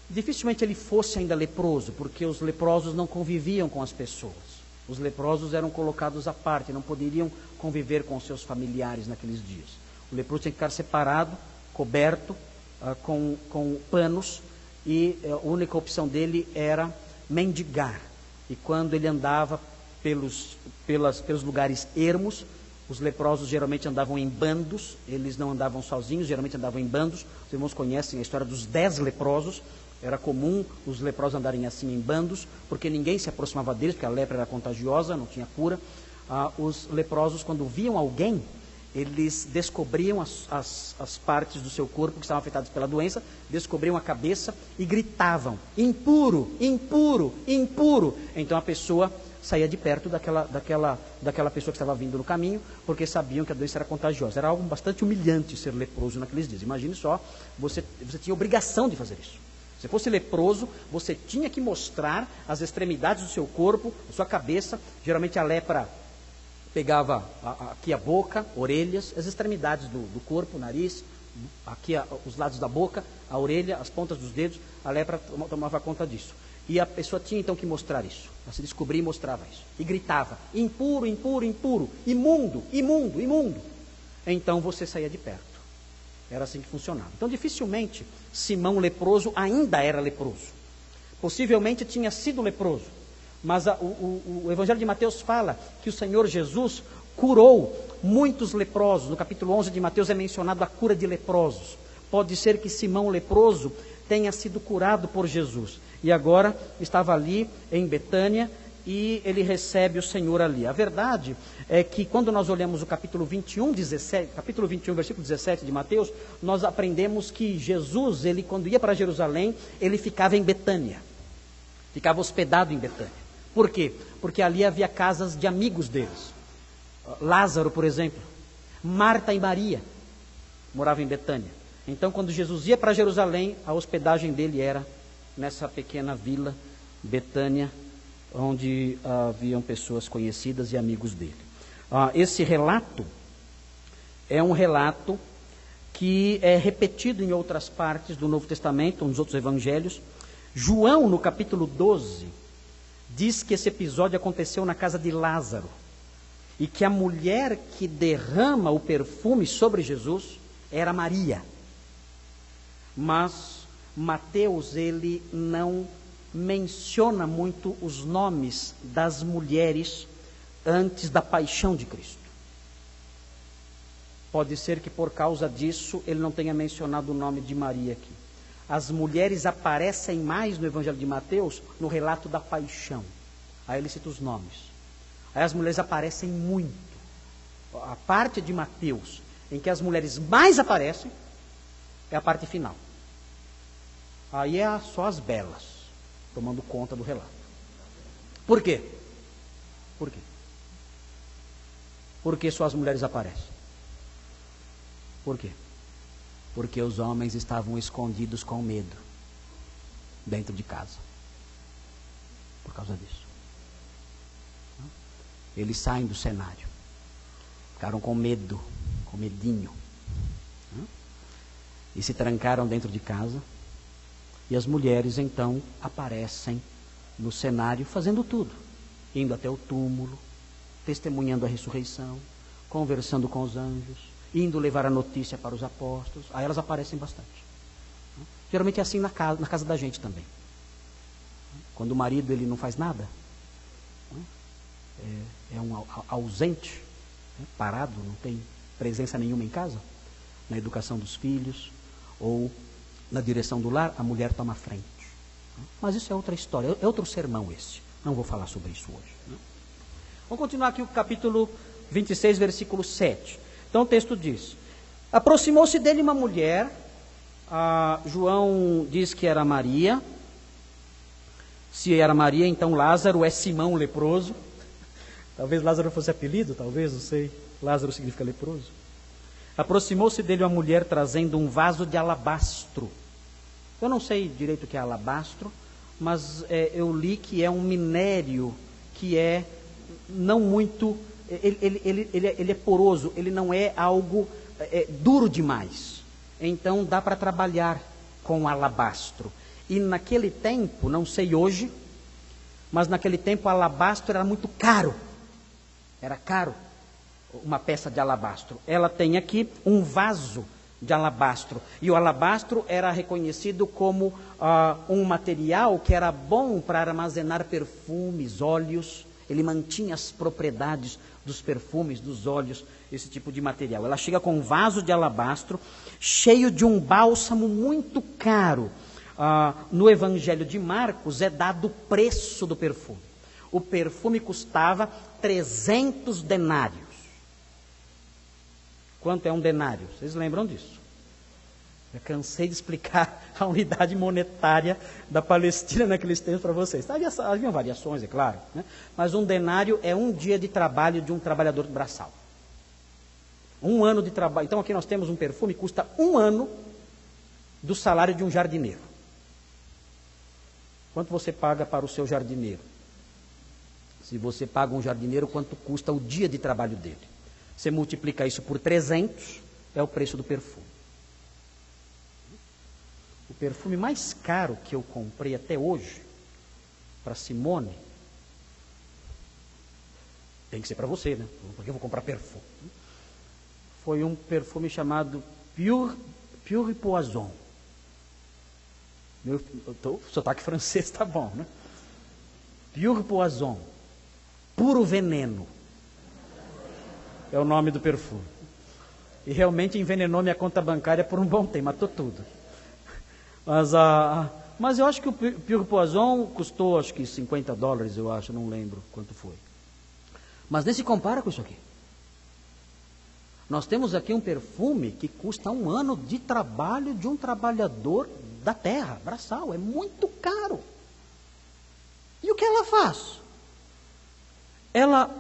Dificilmente ele fosse ainda leproso, porque os leprosos não conviviam com as pessoas. Os leprosos eram colocados à parte, não poderiam conviver com seus familiares naqueles dias. O leproso tinha que ficar separado, coberto, com panos, e a única opção dele era mendigar. E quando ele andava pelos lugares ermos, os leprosos geralmente andavam em bandos, eles não andavam sozinhos, geralmente andavam em bandos. Os irmãos conhecem a história dos 10 leprosos. Era comum os leprosos andarem assim em bandos, porque ninguém se aproximava deles, porque a lepra era contagiosa, não tinha cura. Os leprosos, quando viam alguém, eles descobriam as partes do seu corpo que estavam afetadas pela doença, descobriam a cabeça e gritavam: impuro, impuro, impuro. Então a pessoa saía de perto daquela pessoa que estava vindo no caminho, porque sabiam que a doença era contagiosa. Era algo bastante humilhante ser leproso naqueles dias. Imagine só, você tinha obrigação de fazer isso. Se fosse leproso, você tinha que mostrar as extremidades do seu corpo, a sua cabeça. Geralmente a lepra pegava aqui a boca, orelhas, as extremidades do corpo, o nariz, aqui os lados da boca, a orelha, as pontas dos dedos. A lepra tomava conta disso. E a pessoa tinha então que mostrar isso. Ela se descobria e mostrava isso. E gritava: impuro, impuro, impuro, imundo, imundo, imundo. Então você saía de perto. Era assim que funcionava. Então dificilmente Simão leproso ainda era leproso. Possivelmente tinha sido leproso. Mas o Evangelho de Mateus fala que o Senhor Jesus curou muitos leprosos. No capítulo 11 de Mateus é mencionado a cura de leprosos. Pode ser que Simão leproso tenha sido curado por Jesus. E agora estava ali em Betânia e ele recebe o Senhor ali. A verdade é que quando nós olhamos o capítulo 21, versículo 17 de Mateus, nós aprendemos que Jesus, ele quando ia para Jerusalém, ele ficava em Betânia. Ficava hospedado em Betânia. Por quê? Porque ali havia casas de amigos deles. Lázaro, por exemplo, Marta e Maria moravam em Betânia. Então, quando Jesus ia para Jerusalém, a hospedagem dele era nessa pequena vila, Betânia, onde haviam pessoas conhecidas e amigos dele. Esse relato é um relato que é repetido em outras partes do Novo Testamento, nos outros evangelhos. João, no capítulo 12, diz que esse episódio aconteceu na casa de Lázaro, e que a mulher que derrama o perfume sobre Jesus era Maria. Mas Mateus, ele não menciona muito os nomes das mulheres antes da paixão de Cristo. Pode ser que por causa disso ele não tenha mencionado o nome de Maria aqui. As mulheres aparecem mais no Evangelho de Mateus no relato da paixão. Aí ele cita os nomes. Aí as mulheres aparecem muito. A parte de Mateus em que as mulheres mais aparecem é a parte final. Aí é só as belas tomando conta do relato. Por quê? Por quê? Por que só as mulheres aparecem? Por quê? Porque os homens estavam escondidos com medo dentro de casa. Por causa disso. Eles saem do cenário. Ficaram com medo, com medinho. E se trancaram dentro de casa. E as mulheres então aparecem no cenário fazendo tudo. Indo até o túmulo, testemunhando a ressurreição, conversando com os anjos, indo levar a notícia para os apóstolos. Aí elas aparecem bastante. Geralmente é assim na casa da gente também. Quando o marido ele não faz nada, é um ausente, parado, não tem presença nenhuma em casa, na educação dos filhos ou na direção do lar, a mulher toma a frente. Mas isso é outra história, é outro sermão esse. Não vou falar sobre isso hoje. Vamos continuar aqui o capítulo 26, versículo 7. Então o texto diz: aproximou-se dele uma mulher, João diz que era Maria. Se era Maria, então Lázaro é Simão leproso. Talvez Lázaro fosse apelido, talvez, não sei. Lázaro significa leproso. Aproximou-se dele uma mulher trazendo um vaso de alabastro. Eu não sei direito o que é alabastro, mas eu li que é um minério que é não muito... Ele é poroso, ele não é algo duro demais. Então dá para trabalhar com alabastro. E naquele tempo, não sei hoje, mas naquele tempo o alabastro era muito caro. Era caro uma peça de alabastro. Ela tem aqui um vaso de alabastro. E o alabastro era reconhecido como um material que era bom para armazenar perfumes, óleos. Ele mantinha as propriedades dos perfumes, dos óleos, esse tipo de material. Ela chega com um vaso de alabastro cheio de um bálsamo muito caro. No Evangelho de Marcos é dado o preço do perfume. O perfume custava 300 denários. Quanto é um denário? Vocês lembram disso? Eu cansei de explicar a unidade monetária da Palestina naqueles tempos para vocês. Havia variações, é claro, né? Mas um denário é um dia de trabalho de um trabalhador braçal. Um ano de trabalho. Então aqui nós temos um perfume que custa 1 ano do salário de um jardineiro. Quanto você paga para o seu jardineiro? Se você paga um jardineiro, quanto custa o dia de trabalho dele? Você multiplica isso por 300, é o preço do perfume. O perfume mais caro que eu comprei até hoje, para Simone, tem que ser para você, né? Porque eu vou comprar perfume. Foi um perfume chamado Pure Poison. O sotaque francês está bom, né? Pure Poison. Puro veneno. É o nome do perfume. E realmente envenenou minha conta bancária por um bom tempo, matou tudo. Mas eu acho que o Pure Poison custou, acho que $50, eu acho, não lembro quanto foi. Mas nem se compara com isso aqui. Nós temos aqui um perfume que custa 1 ano de trabalho de um trabalhador da terra, braçal, é muito caro. E o que ela faz? Ela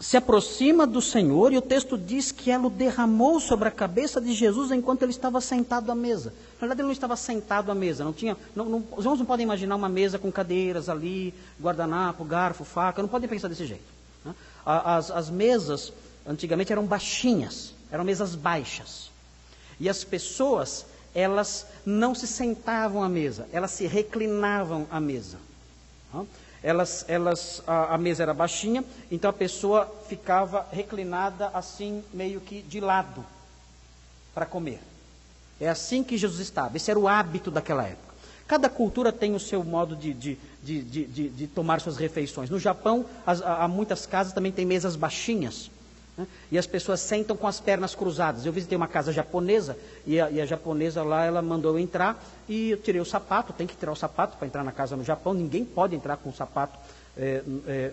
se aproxima do Senhor e o texto diz que ela o derramou sobre a cabeça de Jesus enquanto ele estava sentado à mesa. Na verdade ele não estava sentado à mesa, os irmãos não podem imaginar uma mesa com cadeiras ali, guardanapo, garfo, faca, não podem pensar desse jeito. Né? As mesas antigamente eram baixinhas, eram mesas baixas. E as pessoas, elas não se sentavam à mesa, elas se reclinavam à mesa. Né? A mesa era baixinha, então a pessoa ficava reclinada assim, meio que de lado, para comer. É assim que Jesus estava, esse era o hábito daquela época. Cada cultura tem o seu modo de tomar suas refeições. No Japão, há muitas casas também tem mesas baixinhas, né? E as pessoas sentam com as pernas cruzadas. Eu visitei uma casa japonesa, e a japonesa lá, ela mandou eu entrar, e eu tirei o sapato. Tem que tirar o sapato para entrar na casa no Japão. Ninguém pode entrar com o sapato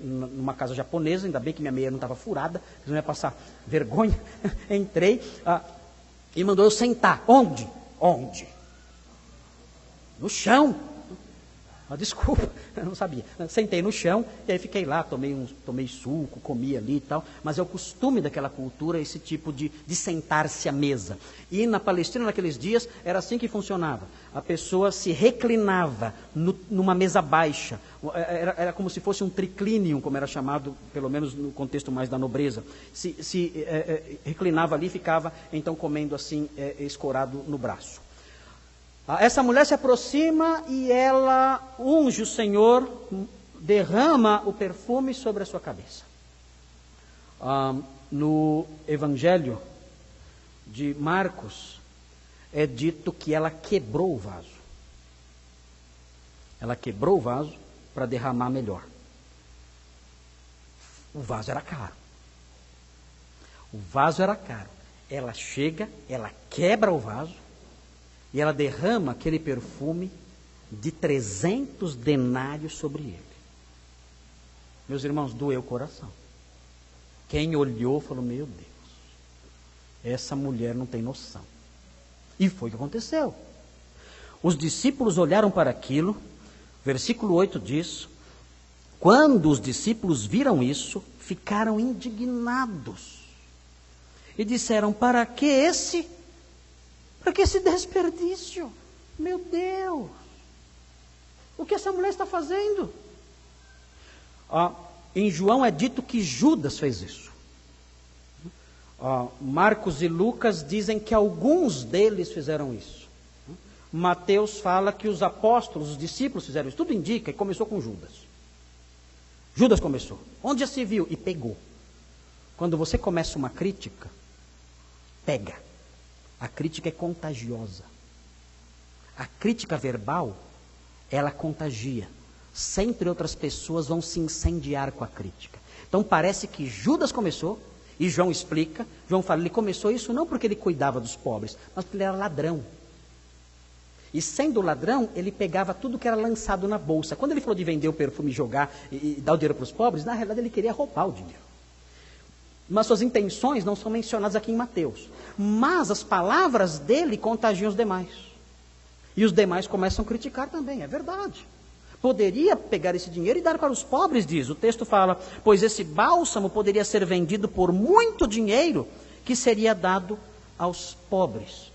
numa casa japonesa. Ainda bem que minha meia não estava furada, senão eu ia passar vergonha. Entrei, e mandou eu sentar. Onde? No chão. Desculpa, eu não sabia. Sentei no chão e aí fiquei lá, tomei suco, comi ali e tal. Mas é o costume daquela cultura, esse tipo de sentar-se à mesa. E na Palestina, naqueles dias, era assim que funcionava. A pessoa se reclinava numa mesa baixa. Era como se fosse um triclinium, como era chamado, pelo menos no contexto mais da nobreza. Se reclinava ali e ficava, então, comendo assim, escorado no braço. Essa mulher se aproxima e ela unge o Senhor, derrama o perfume sobre a sua cabeça. No Evangelho de Marcos, é dito que ela quebrou o vaso. Ela quebrou o vaso para derramar melhor. O vaso era caro. Ela chega, ela quebra o vaso, e ela derrama aquele perfume de 300 denários sobre ele. Meus irmãos, doeu o coração. Quem olhou falou, meu Deus, essa mulher não tem noção. E foi o que aconteceu. Os discípulos olharam para aquilo, versículo 8 diz, quando os discípulos viram isso, ficaram indignados. E disseram, para que esse desperdício? Meu Deus, o que essa mulher está fazendo? Em João é dito que Judas fez isso. Marcos e Lucas dizem que alguns deles fizeram isso. Mateus fala que os apóstolos, os discípulos fizeram isso. Tudo indica que começou com Judas. Judas começou. Onde já se viu? E pegou. Quando você começa uma crítica, pega. A crítica é contagiosa. A crítica verbal, ela contagia. Sempre outras pessoas vão se incendiar com a crítica. Então parece que Judas começou, e João explica, João fala, ele começou isso não porque ele cuidava dos pobres, mas porque ele era ladrão. E sendo ladrão, ele pegava tudo que era lançado na bolsa. Quando ele falou de vender o perfume, jogar e dar o dinheiro para os pobres, na realidade ele queria roubar o dinheiro. Mas suas intenções não são mencionadas aqui em Mateus. Mas as palavras dele contagiam os demais. E os demais começam a criticar também, é verdade. Poderia pegar esse dinheiro e dar para os pobres, diz. O texto fala, pois esse bálsamo poderia ser vendido por muito dinheiro, que seria dado aos pobres.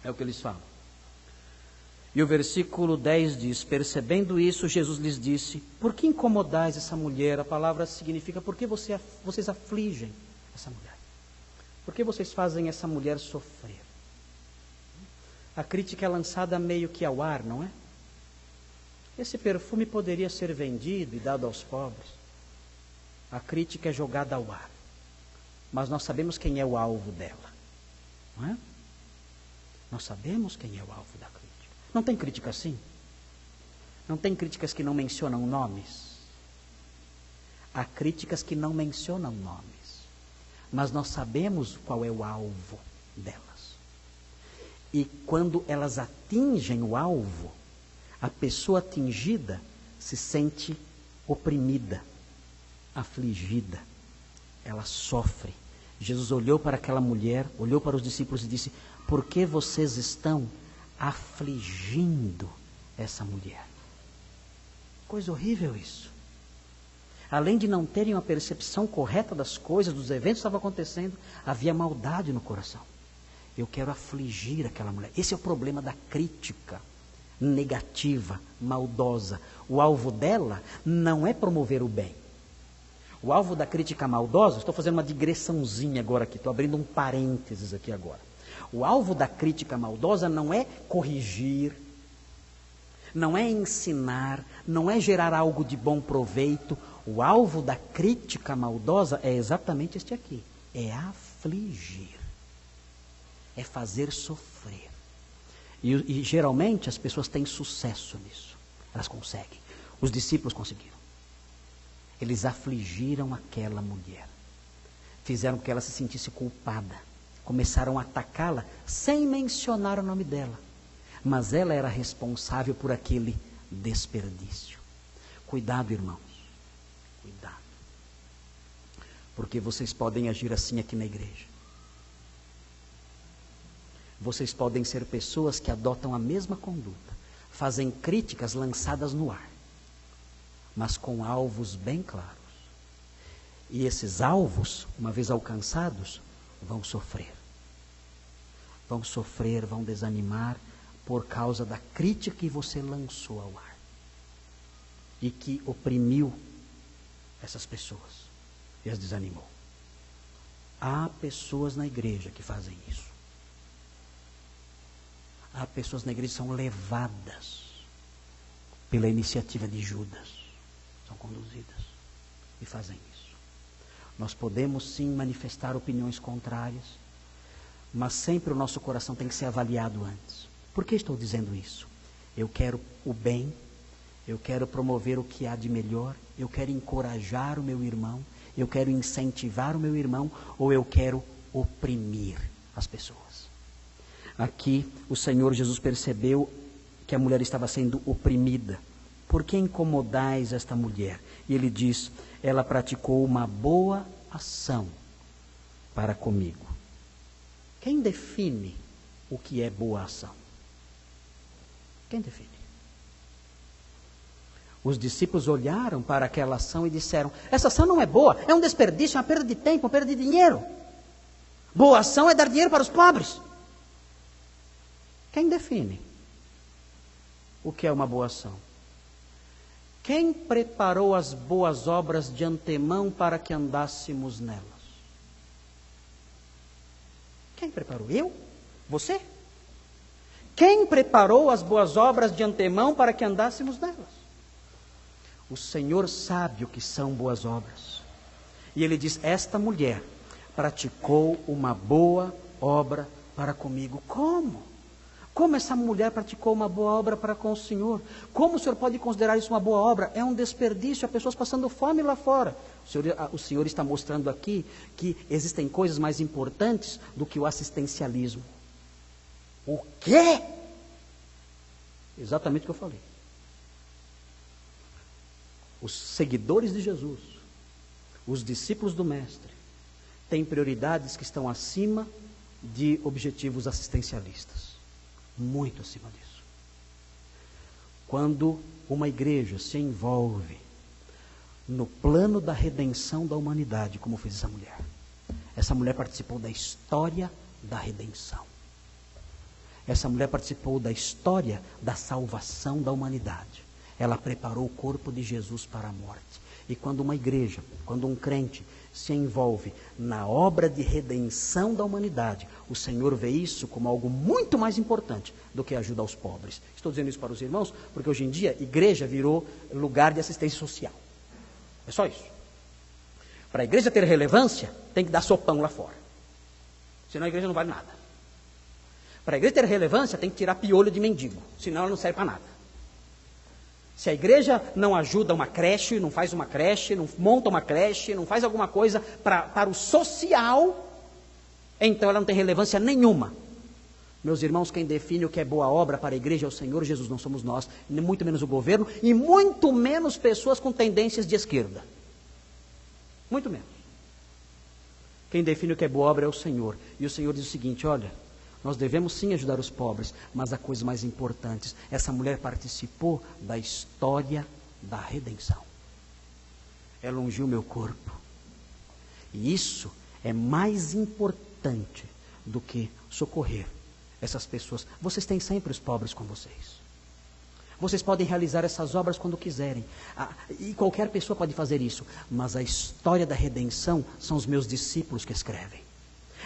É o que eles falam. E o versículo 10 diz, percebendo isso, Jesus lhes disse, por que incomodais essa mulher? A palavra significa, por que vocês afligem essa mulher? Por que vocês fazem essa mulher sofrer? A crítica é lançada meio que ao ar, não é? Esse perfume poderia ser vendido e dado aos pobres. A crítica é jogada ao ar. Mas nós sabemos quem é o alvo dela, não é? Nós sabemos quem é o alvo da crítica. Não tem crítica assim? Não tem críticas que não mencionam nomes? Há críticas que não mencionam nomes. Mas nós sabemos qual é o alvo delas. E quando elas atingem o alvo, a pessoa atingida se sente oprimida, afligida. Ela sofre. Jesus olhou para aquela mulher, olhou para os discípulos e disse, por que vocês estão afligindo essa mulher? Coisa horrível isso. Além de não terem uma percepção correta das coisas, dos eventos que estavam acontecendo, havia maldade no coração. Eu quero afligir aquela mulher. Esse é o problema da crítica negativa, maldosa. O alvo dela não é promover o bem. O alvo da crítica maldosa, estou fazendo uma digressãozinha agora aqui, estou abrindo um parênteses aqui agora. O alvo da crítica maldosa não é corrigir, não é ensinar, não é gerar algo de bom proveito. O alvo da crítica maldosa é exatamente este aqui, é afligir, é fazer sofrer. E geralmente as pessoas têm sucesso nisso. Elas conseguem. Os discípulos conseguiram. Eles afligiram aquela mulher. Fizeram com que ela se sentisse culpada. Começaram a atacá-la sem mencionar o nome dela. Mas ela era responsável por aquele desperdício. Cuidado, irmãos. Cuidado. Porque vocês podem agir assim aqui na igreja. Vocês podem ser pessoas que adotam a mesma conduta. Fazem críticas lançadas no ar. Mas com alvos bem claros. E esses alvos, uma vez alcançados, vão sofrer. Vão sofrer, vão desanimar por causa da crítica que você lançou ao ar. E que oprimiu essas pessoas e as desanimou. Há pessoas na igreja que fazem isso. Há pessoas na igreja que são levadas pela iniciativa de Judas. São conduzidas e fazem isso. Nós podemos sim manifestar opiniões contrárias, mas sempre o nosso coração tem que ser avaliado antes. Por que estou dizendo isso? Eu quero o bem, eu quero promover o que há de melhor, eu quero encorajar o meu irmão, eu quero incentivar o meu irmão, ou eu quero oprimir as pessoas. Aqui o Senhor Jesus percebeu que a mulher estava sendo oprimida. Por que incomodais esta mulher? E ele diz, ela praticou uma boa ação para comigo. Quem define o que é boa ação? Quem define? Os discípulos olharam para aquela ação e disseram, essa ação não é boa, é um desperdício, é uma perda de tempo, uma perda de dinheiro. Boa ação é dar dinheiro para os pobres. Quem define o que é uma boa ação? Quem preparou as boas obras de antemão para que andássemos nelas? Quem preparou? Eu? Você? Quem preparou as boas obras de antemão para que andássemos nelas? O Senhor sabe o que são boas obras. E Ele diz, esta mulher praticou uma boa obra para comigo. Como? Como essa mulher praticou uma boa obra para com o Senhor? Como o Senhor pode considerar isso uma boa obra? É um desperdício, há pessoas passando fome lá fora. O Senhor está mostrando aqui que existem coisas mais importantes do que o assistencialismo. O quê? Exatamente o que eu falei. Os seguidores de Jesus, os discípulos do Mestre, têm prioridades que estão acima de objetivos assistencialistas. Muito acima disso. Quando uma igreja se envolve no plano da redenção da humanidade, como fez essa mulher participou da história da redenção. Essa mulher participou da história da salvação da humanidade. Ela preparou o corpo de Jesus para a morte. E quando uma igreja, quando um crente se envolve na obra de redenção da humanidade, o Senhor vê isso como algo muito mais importante do que a ajuda aos pobres. Estou dizendo isso para os irmãos, porque hoje em dia, igreja virou lugar de assistência social. É só isso. Para a igreja ter relevância, tem que dar sopão lá fora. Senão a igreja não vale nada. Para a igreja ter relevância, tem que tirar piolho de mendigo. Senão ela não serve para nada. Se a igreja não ajuda uma creche, não faz uma creche, não monta uma creche, não faz alguma coisa para o social, então ela não tem relevância nenhuma. Meus irmãos, quem define o que é boa obra para a igreja é o Senhor Jesus, não somos nós, muito menos o governo, e muito menos pessoas com tendências de esquerda. Muito menos. Quem define o que é boa obra é o Senhor. E o Senhor diz o seguinte, olha, nós devemos sim ajudar os pobres, mas há coisas mais importantes. Essa mulher participou da história da redenção. Ela ungiu meu corpo. E isso é mais importante do que socorrer essas pessoas. Vocês têm sempre os pobres com vocês. Vocês podem realizar essas obras quando quiserem. E qualquer pessoa pode fazer isso. Mas a história da redenção são os meus discípulos que escrevem.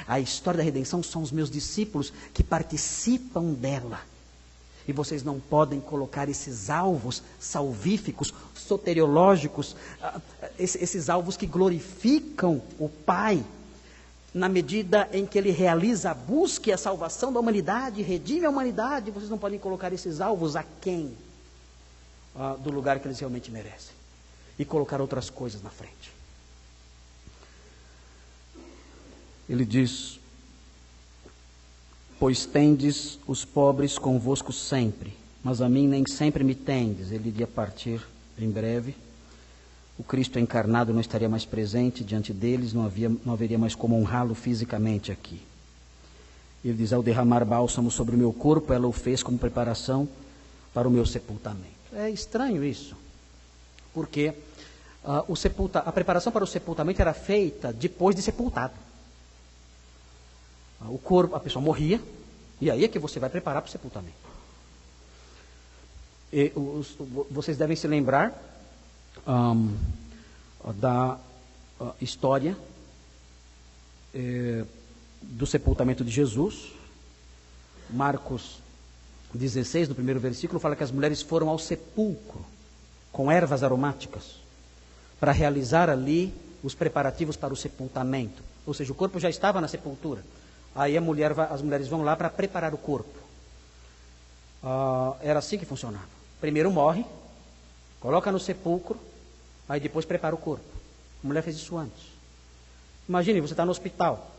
A história da redenção são os meus discípulos que participam dela. E vocês não podem colocar esses alvos salvíficos, soteriológicos, esses alvos que glorificam o Pai, na medida em que ele realiza a busca e a salvação da humanidade, redime a humanidade, vocês não podem colocar esses alvos aquém do lugar que eles realmente merecem. E colocar outras coisas na frente. Ele diz: pois tendes os pobres convosco sempre, mas a mim nem sempre me tendes. Ele iria partir em breve. O Cristo encarnado não estaria mais presente diante deles, não haveria mais como honrá-lo fisicamente aqui. Ele diz: ao derramar bálsamo sobre o meu corpo, ela o fez como preparação para o meu sepultamento. É estranho isso, porque a preparação para o sepultamento era feita depois de sepultado. O corpo, a pessoa morria, e aí é que você vai preparar para o sepultamento. Vocês devem se lembrar da história do sepultamento de Jesus. Marcos 16, no primeiro versículo, fala que as mulheres foram ao sepulcro com ervas aromáticas para realizar ali os preparativos para o sepultamento. Ou seja, o corpo já estava na sepultura. Aí as mulheres vão lá para preparar o corpo. Era assim que funcionava. Primeiro morre, coloca no sepulcro, aí depois prepara o corpo. A mulher fez isso antes. Imagine, você está no hospital,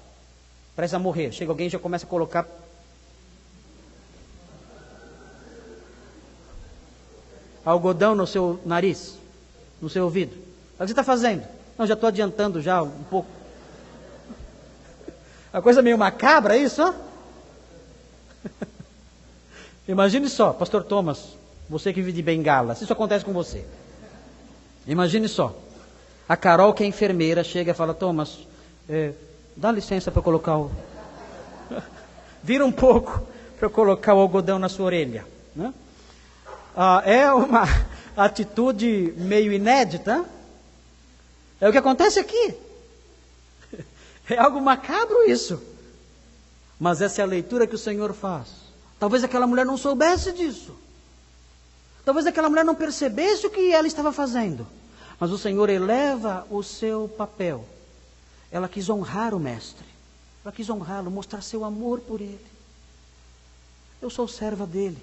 prestes a morrer, chega alguém e já começa a colocar algodão no seu nariz, no seu ouvido. O que você está fazendo? Não, já estou adiantando já um pouco. Uma coisa meio macabra isso, ó. Imagine só, pastor Thomas, você que vive de bengala, se isso acontece com você. Imagine só, a Carol, que é enfermeira, chega e fala: Thomas, dá licença para eu colocar o... Vira um pouco para eu colocar o algodão na sua orelha, né? É uma atitude meio inédita. É o que acontece aqui. É algo macabro isso. Mas essa é a leitura que o Senhor faz. Talvez aquela mulher não soubesse disso. Talvez aquela mulher não percebesse o que ela estava fazendo. Mas o Senhor eleva o seu papel. Ela quis honrar o Mestre. Ela quis honrá-lo, mostrar seu amor por ele. Eu sou serva dele.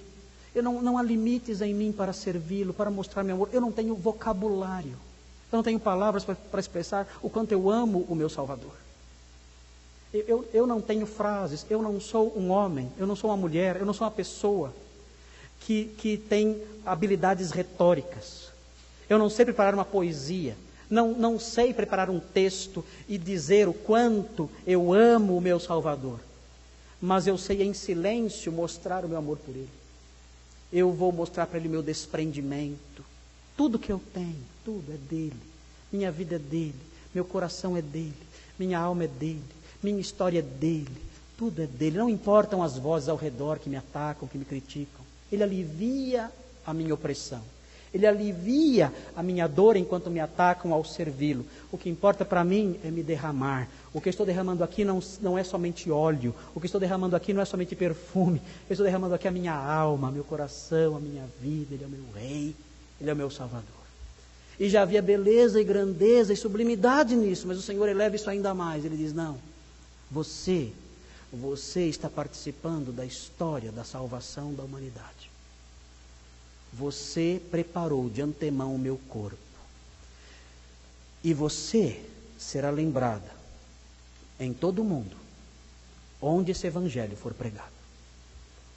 Não há limites em mim para servi-lo, para mostrar meu amor. Eu não tenho vocabulário. Eu não tenho palavras para expressar o quanto eu amo o meu Salvador. Eu não tenho frases, eu não sou um homem, eu não sou uma mulher, eu não sou uma pessoa que tem habilidades retóricas. Eu não sei preparar uma poesia, não sei preparar um texto e dizer o quanto eu amo o meu Salvador. Mas eu sei em silêncio mostrar o meu amor por ele. Eu vou mostrar para ele o meu desprendimento. Tudo que eu tenho, tudo é dele. Minha vida é dele, meu coração é dele, minha alma é dele. Minha história é dele, tudo é dele. Não importam as vozes ao redor que me atacam, que me criticam. Ele alivia a minha opressão. Ele alivia a minha dor enquanto me atacam ao servi-lo. O que importa para mim é me derramar. O que eu estou derramando aqui não é somente óleo. O que eu estou derramando aqui não é somente perfume. Eu estou derramando aqui a minha alma, meu coração, a minha vida. Ele é o meu rei, ele é o meu Salvador. E já havia beleza e grandeza e sublimidade nisso, mas o Senhor eleva isso ainda mais. Ele diz: não. Você está participando da história da salvação da humanidade. Você preparou de antemão o meu corpo. E você será lembrada em todo o mundo, onde esse evangelho for pregado.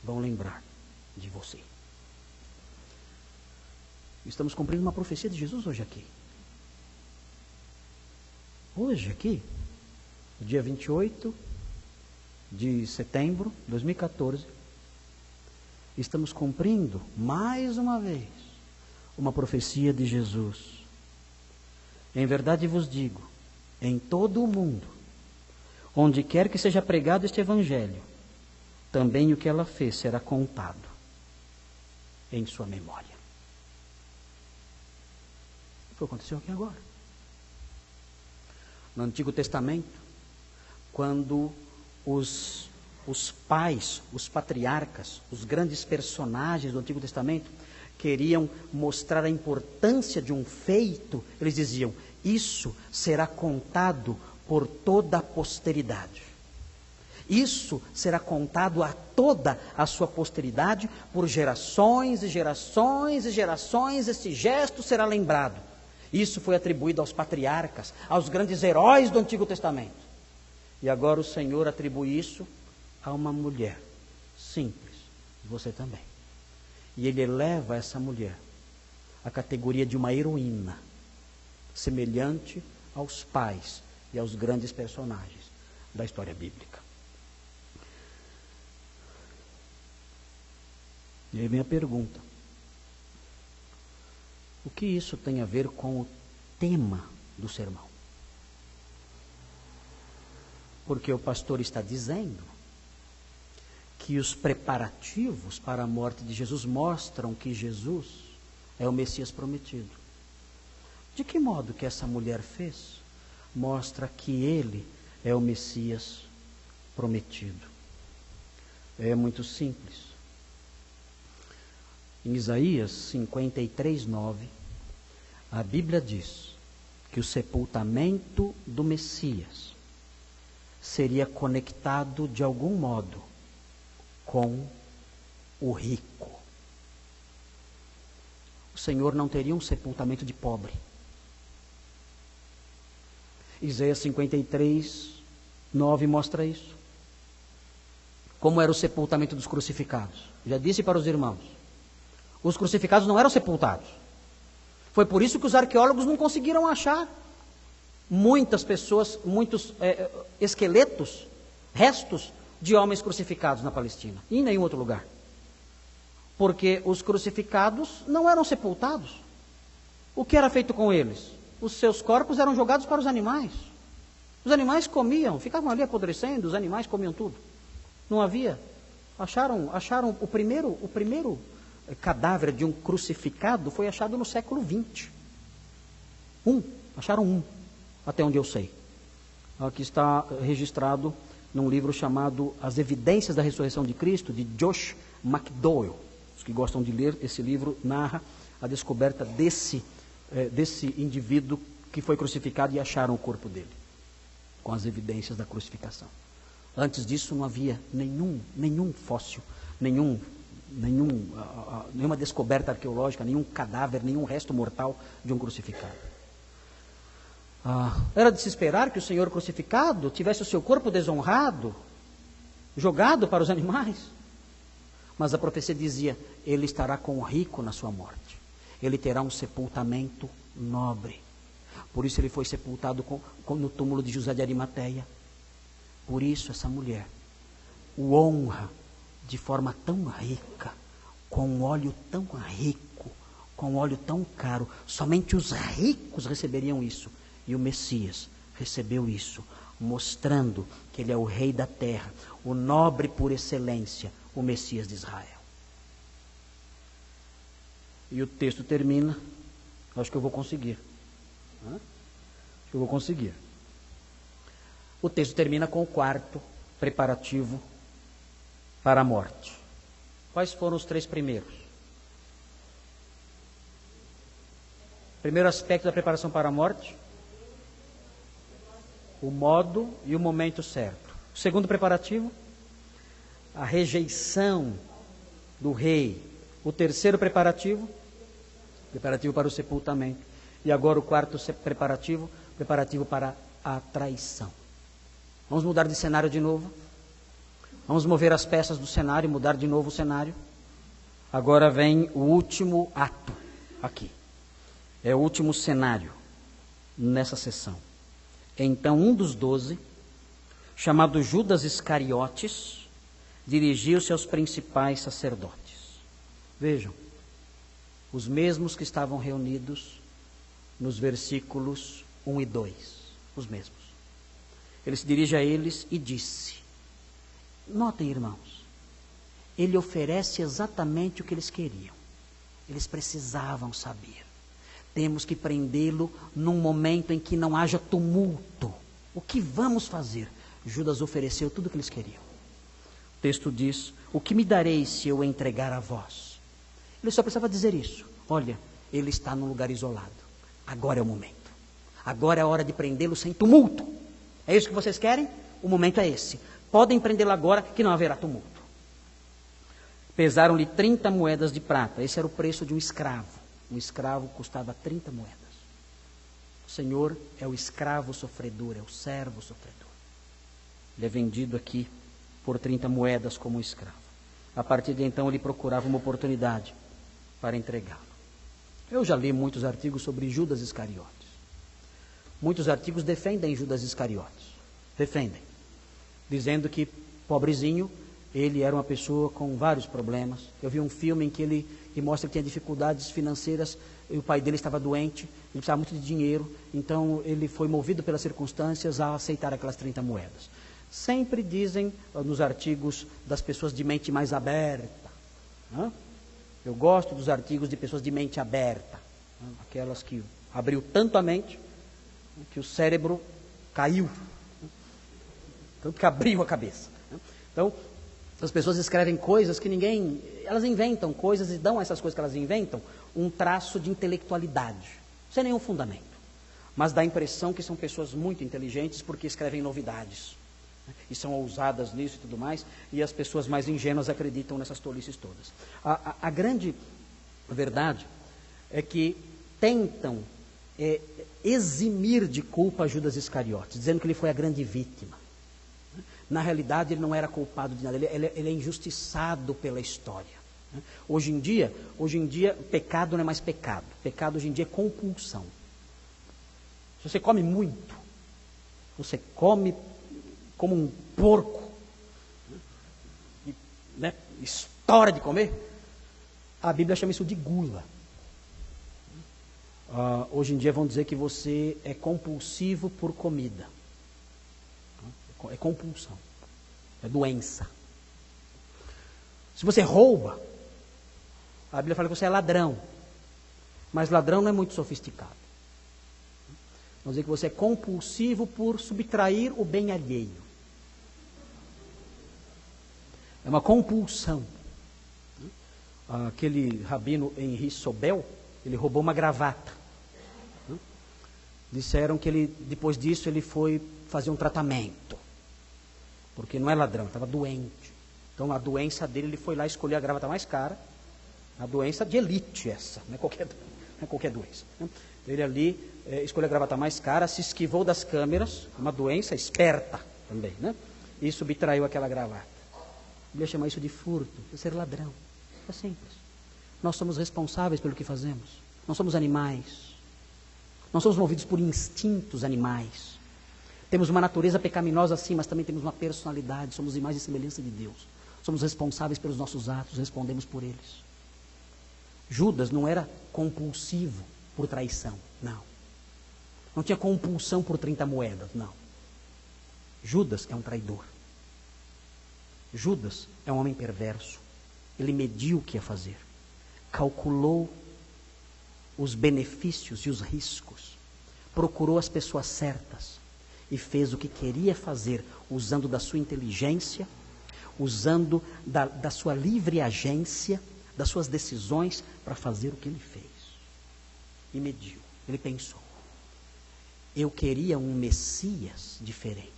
Vão lembrar de você. Estamos cumprindo uma profecia de Jesus hoje aqui. Hoje aqui. Dia 28 de setembro de 2014, estamos cumprindo, mais uma vez, uma profecia de Jesus. Em verdade vos digo, em todo o mundo, onde quer que seja pregado este evangelho, também o que ela fez será contado em sua memória. O que aconteceu aqui agora? No Antigo Testamento, quando os pais, os patriarcas, os grandes personagens do Antigo Testamento queriam mostrar a importância de um feito, eles diziam: isso será contado por toda a posteridade. Isso será contado a toda a sua posteridade por gerações e gerações e gerações. Esse gesto será lembrado. Isso foi atribuído aos patriarcas, aos grandes heróis do Antigo Testamento. E agora o Senhor atribui isso a uma mulher simples, você também. E Ele eleva essa mulher à categoria de uma heroína, semelhante aos pais e aos grandes personagens da história bíblica. E aí vem a pergunta: o que isso tem a ver com o tema do sermão? Porque o pastor está dizendo que os preparativos para a morte de Jesus mostram que Jesus é o Messias prometido. De que modo que essa mulher fez? Mostra que ele é o Messias prometido. É muito simples. Em Isaías 53:9, a Bíblia diz que o sepultamento do Messias seria conectado de algum modo com o rico. O Senhor não teria um sepultamento de pobre. Isaías 53:9 mostra isso. Como era o sepultamento dos crucificados? Já disse para os irmãos, os crucificados não eram sepultados. Foi por isso que os arqueólogos não conseguiram achar muitas pessoas, muitos esqueletos, restos de homens crucificados na Palestina e em nenhum outro lugar. Porque os crucificados não eram sepultados. O que era feito com eles? Os seus corpos eram jogados para os animais. Os animais comiam, ficavam ali apodrecendo, os animais comiam tudo. Não havia. Acharam o primeiro cadáver de um crucificado foi achado no século XX. Acharam um, até onde eu sei. Aqui está registrado num livro chamado As Evidências da Ressurreição de Cristo, de Josh McDowell. Os que gostam de ler esse livro narra a descoberta desse indivíduo que foi crucificado e acharam o corpo dele, com as evidências da crucificação. Antes disso não havia nenhum fóssil, nenhuma descoberta arqueológica, nenhum cadáver, nenhum resto mortal de um crucificado. Era de se esperar que o Senhor crucificado tivesse o seu corpo desonrado, jogado para os animais. Mas a profecia dizia, ele estará com o rico na sua morte. Ele terá um sepultamento nobre. Por isso ele foi sepultado no túmulo de José de Arimateia. Por isso essa mulher o honra de forma tão rica, com um óleo tão rico, com um óleo tão caro. Somente os ricos receberiam isso. E o Messias recebeu isso, mostrando que ele é o rei da terra, o nobre por excelência, o Messias de Israel. E o texto termina, acho que eu vou conseguir. O texto termina com o quarto preparativo para a morte. Quais foram os três primeiros? Primeiro aspecto da preparação para a morte: o modo e o momento certo. O segundo preparativo: a rejeição do rei. O terceiro preparativo para o sepultamento. E agora o quarto preparativo para a traição. Vamos mudar de cenário de novo. Vamos mover as peças do cenário, mudar de novo o cenário. Agora vem o último ato aqui. É o último cenário nessa sessão. Então um dos 12, chamado Judas Iscariotes, dirigiu-se aos principais sacerdotes. Vejam, os mesmos que estavam reunidos nos versículos 1 e 2, os mesmos. Ele se dirige a eles e disse, notem, irmãos, ele oferece exatamente o que eles queriam. Eles precisavam saber. Temos que prendê-lo num momento em que não haja tumulto. O que vamos fazer? Judas ofereceu tudo o que eles queriam. O texto diz, o que me dareis se eu entregar a vós? Ele só precisava dizer isso. Olha, ele está num lugar isolado. Agora é o momento. Agora é a hora de prendê-lo sem tumulto. É isso que vocês querem? O momento é esse. Podem prendê-lo agora, que não haverá tumulto. Pesaram-lhe 30 moedas de prata. Esse era o preço de um escravo. Um escravo custava 30 moedas. O Senhor é o escravo sofredor, é o servo sofredor. Ele é vendido aqui por 30 moedas como um escravo. A partir de então ele procurava uma oportunidade para entregá-lo. Eu já li muitos artigos sobre Judas Iscariotes. Muitos artigos defendem Judas Iscariotes. Defendem. Dizendo que, pobrezinho, ele era uma pessoa com vários problemas. Eu vi um filme em que mostra que tinha dificuldades financeiras, e o pai dele estava doente, ele precisava muito de dinheiro, então ele foi movido pelas circunstâncias a aceitar aquelas 30 moedas. Sempre dizem nos artigos das pessoas de mente mais aberta. Eu gosto dos artigos de pessoas de mente aberta, aquelas que abriu tanto a mente que o cérebro caiu, tanto que abriu a cabeça. Então, as pessoas escrevem coisas que ninguém... Elas inventam coisas e dão a essas coisas que elas inventam um traço de intelectualidade, sem nenhum fundamento. Mas dá a impressão que são pessoas muito inteligentes porque escrevem novidades. E são ousadas nisso e tudo mais, e as pessoas mais ingênuas acreditam nessas tolices todas. A grande verdade é que tentam eximir de culpa Judas Iscariotes, dizendo que ele foi a grande vítima. Na realidade, ele não era culpado de nada, ele é injustiçado pela história. Hoje em dia, pecado não é mais pecado. Pecado hoje em dia é compulsão. Se você come muito, você come como um porco, estoura de comer, a Bíblia chama isso de gula. Hoje em dia vão dizer que você é compulsivo por comida. É compulsão, é doença. Se você rouba, a Bíblia fala que você é ladrão, mas ladrão não é muito sofisticado. Vamos dizer que você é compulsivo por subtrair o bem alheio. É uma compulsão. Aquele rabino Henri Sobel, ele roubou uma gravata. Disseram que depois disso ele foi fazer um tratamento. Porque não é ladrão, estava doente. Então a doença dele, ele foi lá escolher a gravata mais cara. A doença de elite essa, não é qualquer doença. Né? Ele ali escolheu a gravata mais cara, se esquivou das câmeras, uma doença esperta também, né? E subtraiu aquela gravata. Ele ia chamar isso de furto, de ser ladrão. É simples. Nós somos responsáveis pelo que fazemos. Não somos animais. Não somos movidos por instintos animais. Temos uma natureza pecaminosa sim, mas também temos uma personalidade, somos imagem e semelhança de Deus. Somos responsáveis pelos nossos atos, respondemos por eles. Judas não era compulsivo por traição, não. Não tinha compulsão por 30 moedas, não. Judas é um traidor. Judas é um homem perverso. Ele mediu o que ia fazer. Calculou os benefícios e os riscos. Procurou as pessoas certas. E fez o que queria fazer, usando da sua inteligência, usando da sua livre agência, das suas decisões, para fazer o que ele fez. E mediu. Ele pensou, eu queria um Messias diferente.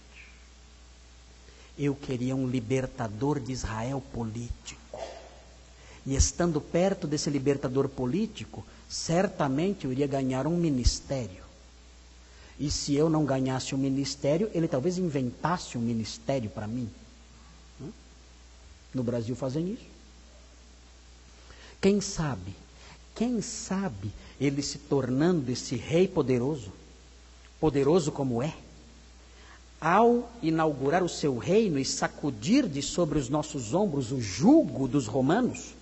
Eu queria um libertador de Israel político. E estando perto desse libertador político, certamente eu iria ganhar um ministério. E se eu não ganhasse um ministério, ele talvez inventasse um ministério para mim. No Brasil fazem isso. Quem sabe ele se tornando esse rei poderoso, poderoso como é, ao inaugurar o seu reino e sacudir de sobre os nossos ombros o jugo dos romanos,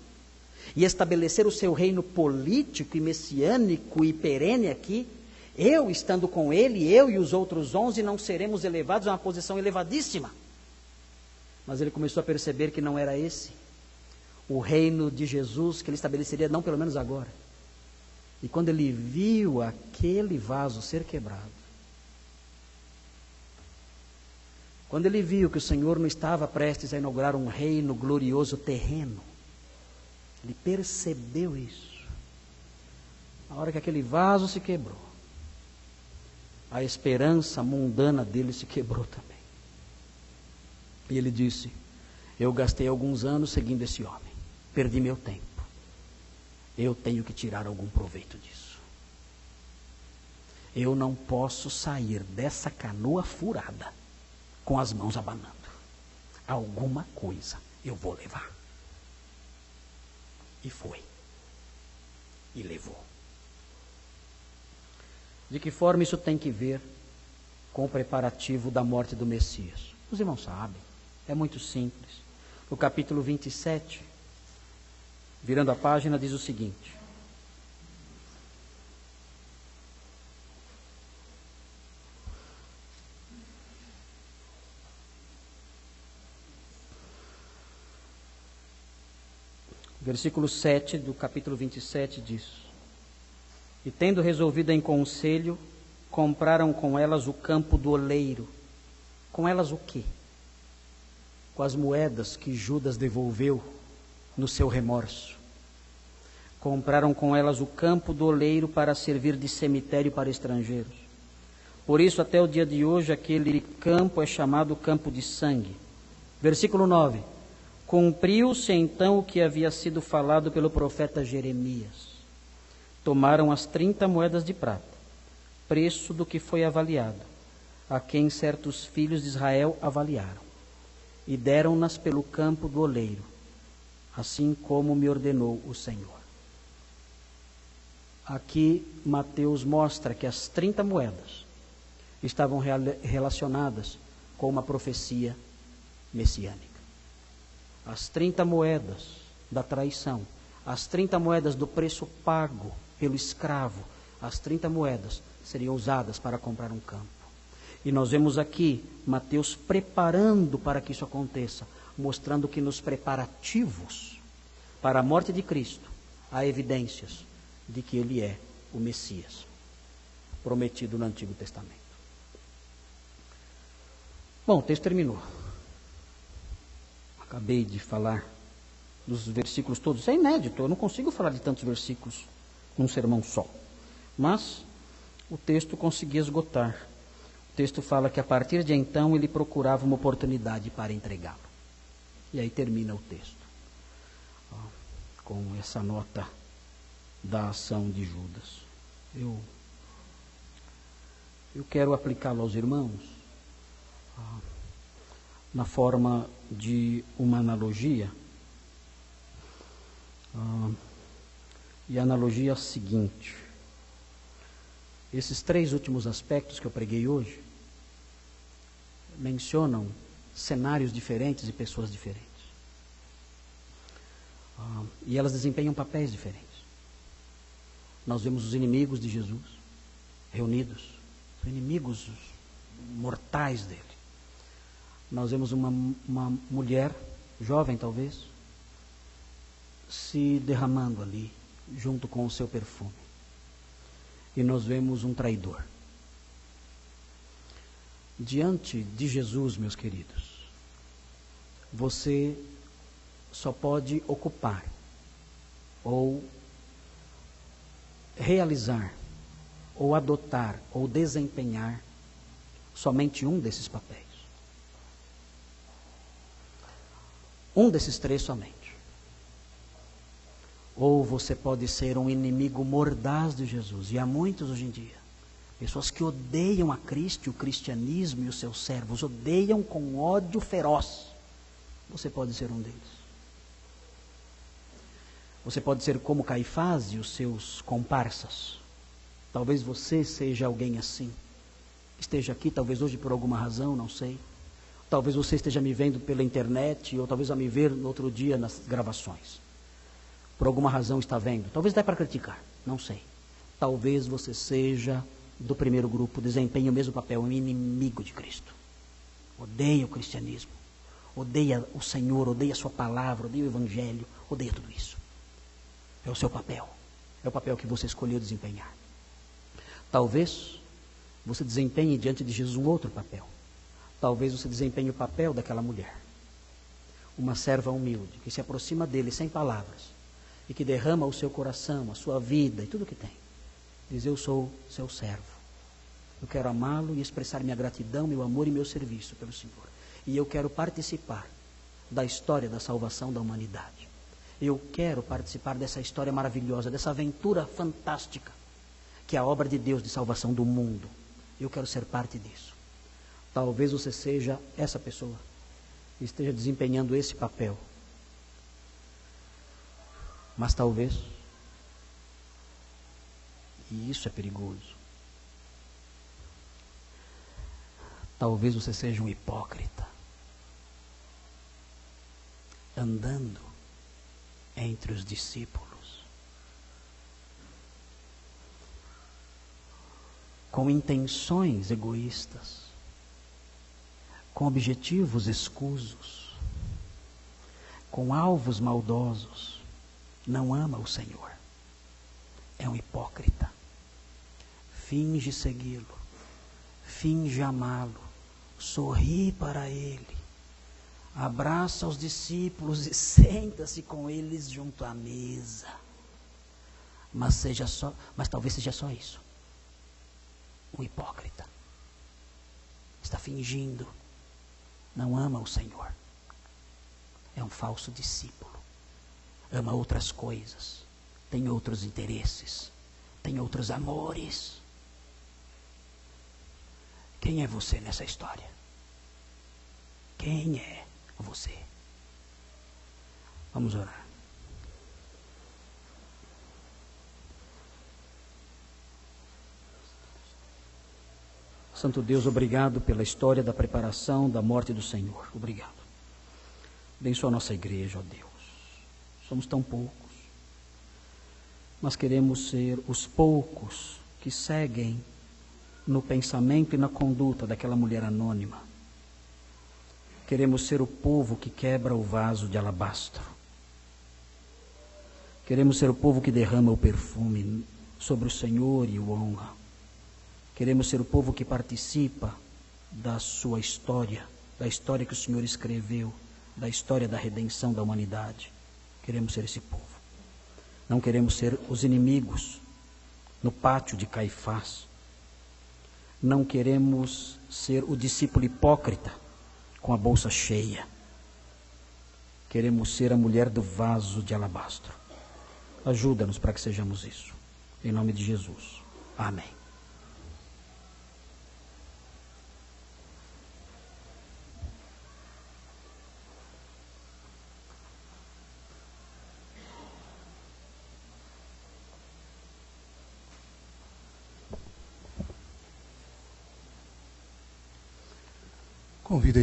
e estabelecer o seu reino político e messiânico e perene aqui, eu estando com ele, eu e os outros 11 não seremos elevados a uma posição elevadíssima. Mas ele começou a perceber que não era esse o reino de Jesus que ele estabeleceria, não pelo menos agora. E quando ele viu aquele vaso ser quebrado, quando ele viu que o Senhor não estava prestes a inaugurar um reino glorioso terreno, ele percebeu isso. A hora que aquele vaso se quebrou, a esperança mundana dele se quebrou também. E ele disse: eu gastei alguns anos seguindo esse homem, perdi meu tempo, eu tenho que tirar algum proveito disso. Eu não posso sair dessa canoa furada com as mãos abanando. Alguma coisa eu vou levar. E foi. E levou. De que forma isso tem que ver com o preparativo da morte do Messias? Os irmãos sabem, é muito simples. No capítulo 27, virando a página, diz o seguinte: versículo 7 do capítulo 27 diz: e tendo resolvido em conselho, compraram com elas o campo do oleiro. Com elas o quê? Com as moedas que Judas devolveu no seu remorso. Compraram com elas o campo do oleiro para servir de cemitério para estrangeiros. Por isso, até o dia de hoje, aquele campo é chamado campo de sangue. Versículo 9. Cumpriu-se então o que havia sido falado pelo profeta Jeremias. Tomaram as 30 moedas de prata, preço do que foi avaliado, a quem certos filhos de Israel avaliaram, e deram-nas pelo campo do oleiro, assim como me ordenou o Senhor. Aqui Mateus mostra que as 30 moedas estavam relacionadas com uma profecia messiânica. As 30 moedas da traição, as 30 moedas do preço pago pelo escravo, as 30 moedas seriam usadas para comprar um campo. E nós vemos aqui Mateus preparando para que isso aconteça, mostrando que nos preparativos para a morte de Cristo há evidências de que ele é o Messias prometido no Antigo Testamento. Bom, o texto terminou. Acabei de falar dos versículos todos. Isso é inédito, eu não consigo falar de tantos versículos num sermão só. Mas o texto conseguia esgotar. O texto fala que a partir de então ele procurava uma oportunidade para entregá-lo. E aí termina o texto, com essa nota da ação de Judas. Eu quero aplicá-lo aos irmãos na forma de uma analogia. E a analogia é a seguinte: esses 3 últimos aspectos que eu preguei hoje mencionam cenários diferentes e pessoas diferentes. E elas desempenham papéis diferentes. Nós vemos os inimigos de Jesus reunidos, os inimigos mortais dele. Nós vemos uma mulher, jovem talvez, se derramando ali, junto com o seu perfume. E nós vemos um traidor. Diante de Jesus, meus queridos, você só pode ocupar ou realizar ou adotar ou desempenhar somente um desses papéis. Um desses 3 somente. Ou você pode ser um inimigo mordaz de Jesus, e há muitos hoje em dia. Pessoas que odeiam a Cristo e o cristianismo e os seus servos, odeiam com ódio feroz. Você pode ser um deles. Você pode ser como Caifás e os seus comparsas. Talvez você seja alguém assim. Esteja aqui, talvez hoje por alguma razão, não sei. Talvez você esteja me vendo pela internet, ou talvez a me ver no outro dia nas gravações. Por alguma razão está vendo. Talvez dê para criticar, não sei. Talvez você seja do primeiro grupo, desempenhe o mesmo papel, um inimigo de Cristo. Odeia o cristianismo, odeia o Senhor, odeia a sua palavra, odeia o Evangelho, odeia tudo isso. É o seu papel, é o papel que você escolheu desempenhar. Talvez você desempenhe diante de Jesus um outro papel. Talvez você desempenhe o papel daquela mulher, uma serva humilde, que se aproxima dele sem palavras, e que derrama o seu coração, a sua vida e tudo o que tem. Diz: eu sou seu servo, Eu quero amá-lo e expressar minha gratidão, meu amor e meu serviço pelo Senhor. E eu quero participar da história da salvação da humanidade. Eu quero participar dessa história maravilhosa, dessa aventura fantástica, que é a obra de Deus de salvação do mundo. Eu quero ser parte disso. Talvez você seja essa pessoa, e esteja desempenhando esse papel. Mas talvez, e isso é perigoso, talvez você seja um hipócrita, andando entre os discípulos, com intenções egoístas, com objetivos escusos, com alvos maldosos, não ama o Senhor. É um hipócrita. Finge segui-lo, finge amá-lo, sorri para ele, abraça os discípulos e senta-se com eles junto à mesa. Mas talvez seja só isso. Um hipócrita. Está fingindo. Não ama o Senhor. É um falso discípulo. Ama outras coisas. Tem outros interesses. Tem outros amores. Quem é você nessa história? Quem é você? Vamos orar. Santo Deus, obrigado pela história da preparação da morte do Senhor. Obrigado. Abençoa a nossa igreja, ó Deus. Somos tão poucos, mas queremos ser os poucos que seguem no pensamento e na conduta daquela mulher anônima. Queremos ser o povo que quebra o vaso de alabastro. Queremos ser o povo que derrama o perfume sobre o Senhor e o honra. Queremos ser o povo que participa da sua história, da história que o Senhor escreveu, da história da redenção da humanidade. Queremos ser esse povo. Não queremos ser os inimigos no pátio de Caifás. Não queremos ser o discípulo hipócrita com a bolsa cheia. Queremos ser a mulher do vaso de alabastro. Ajuda-nos para que sejamos isso. Em nome de Jesus. Amém. Convido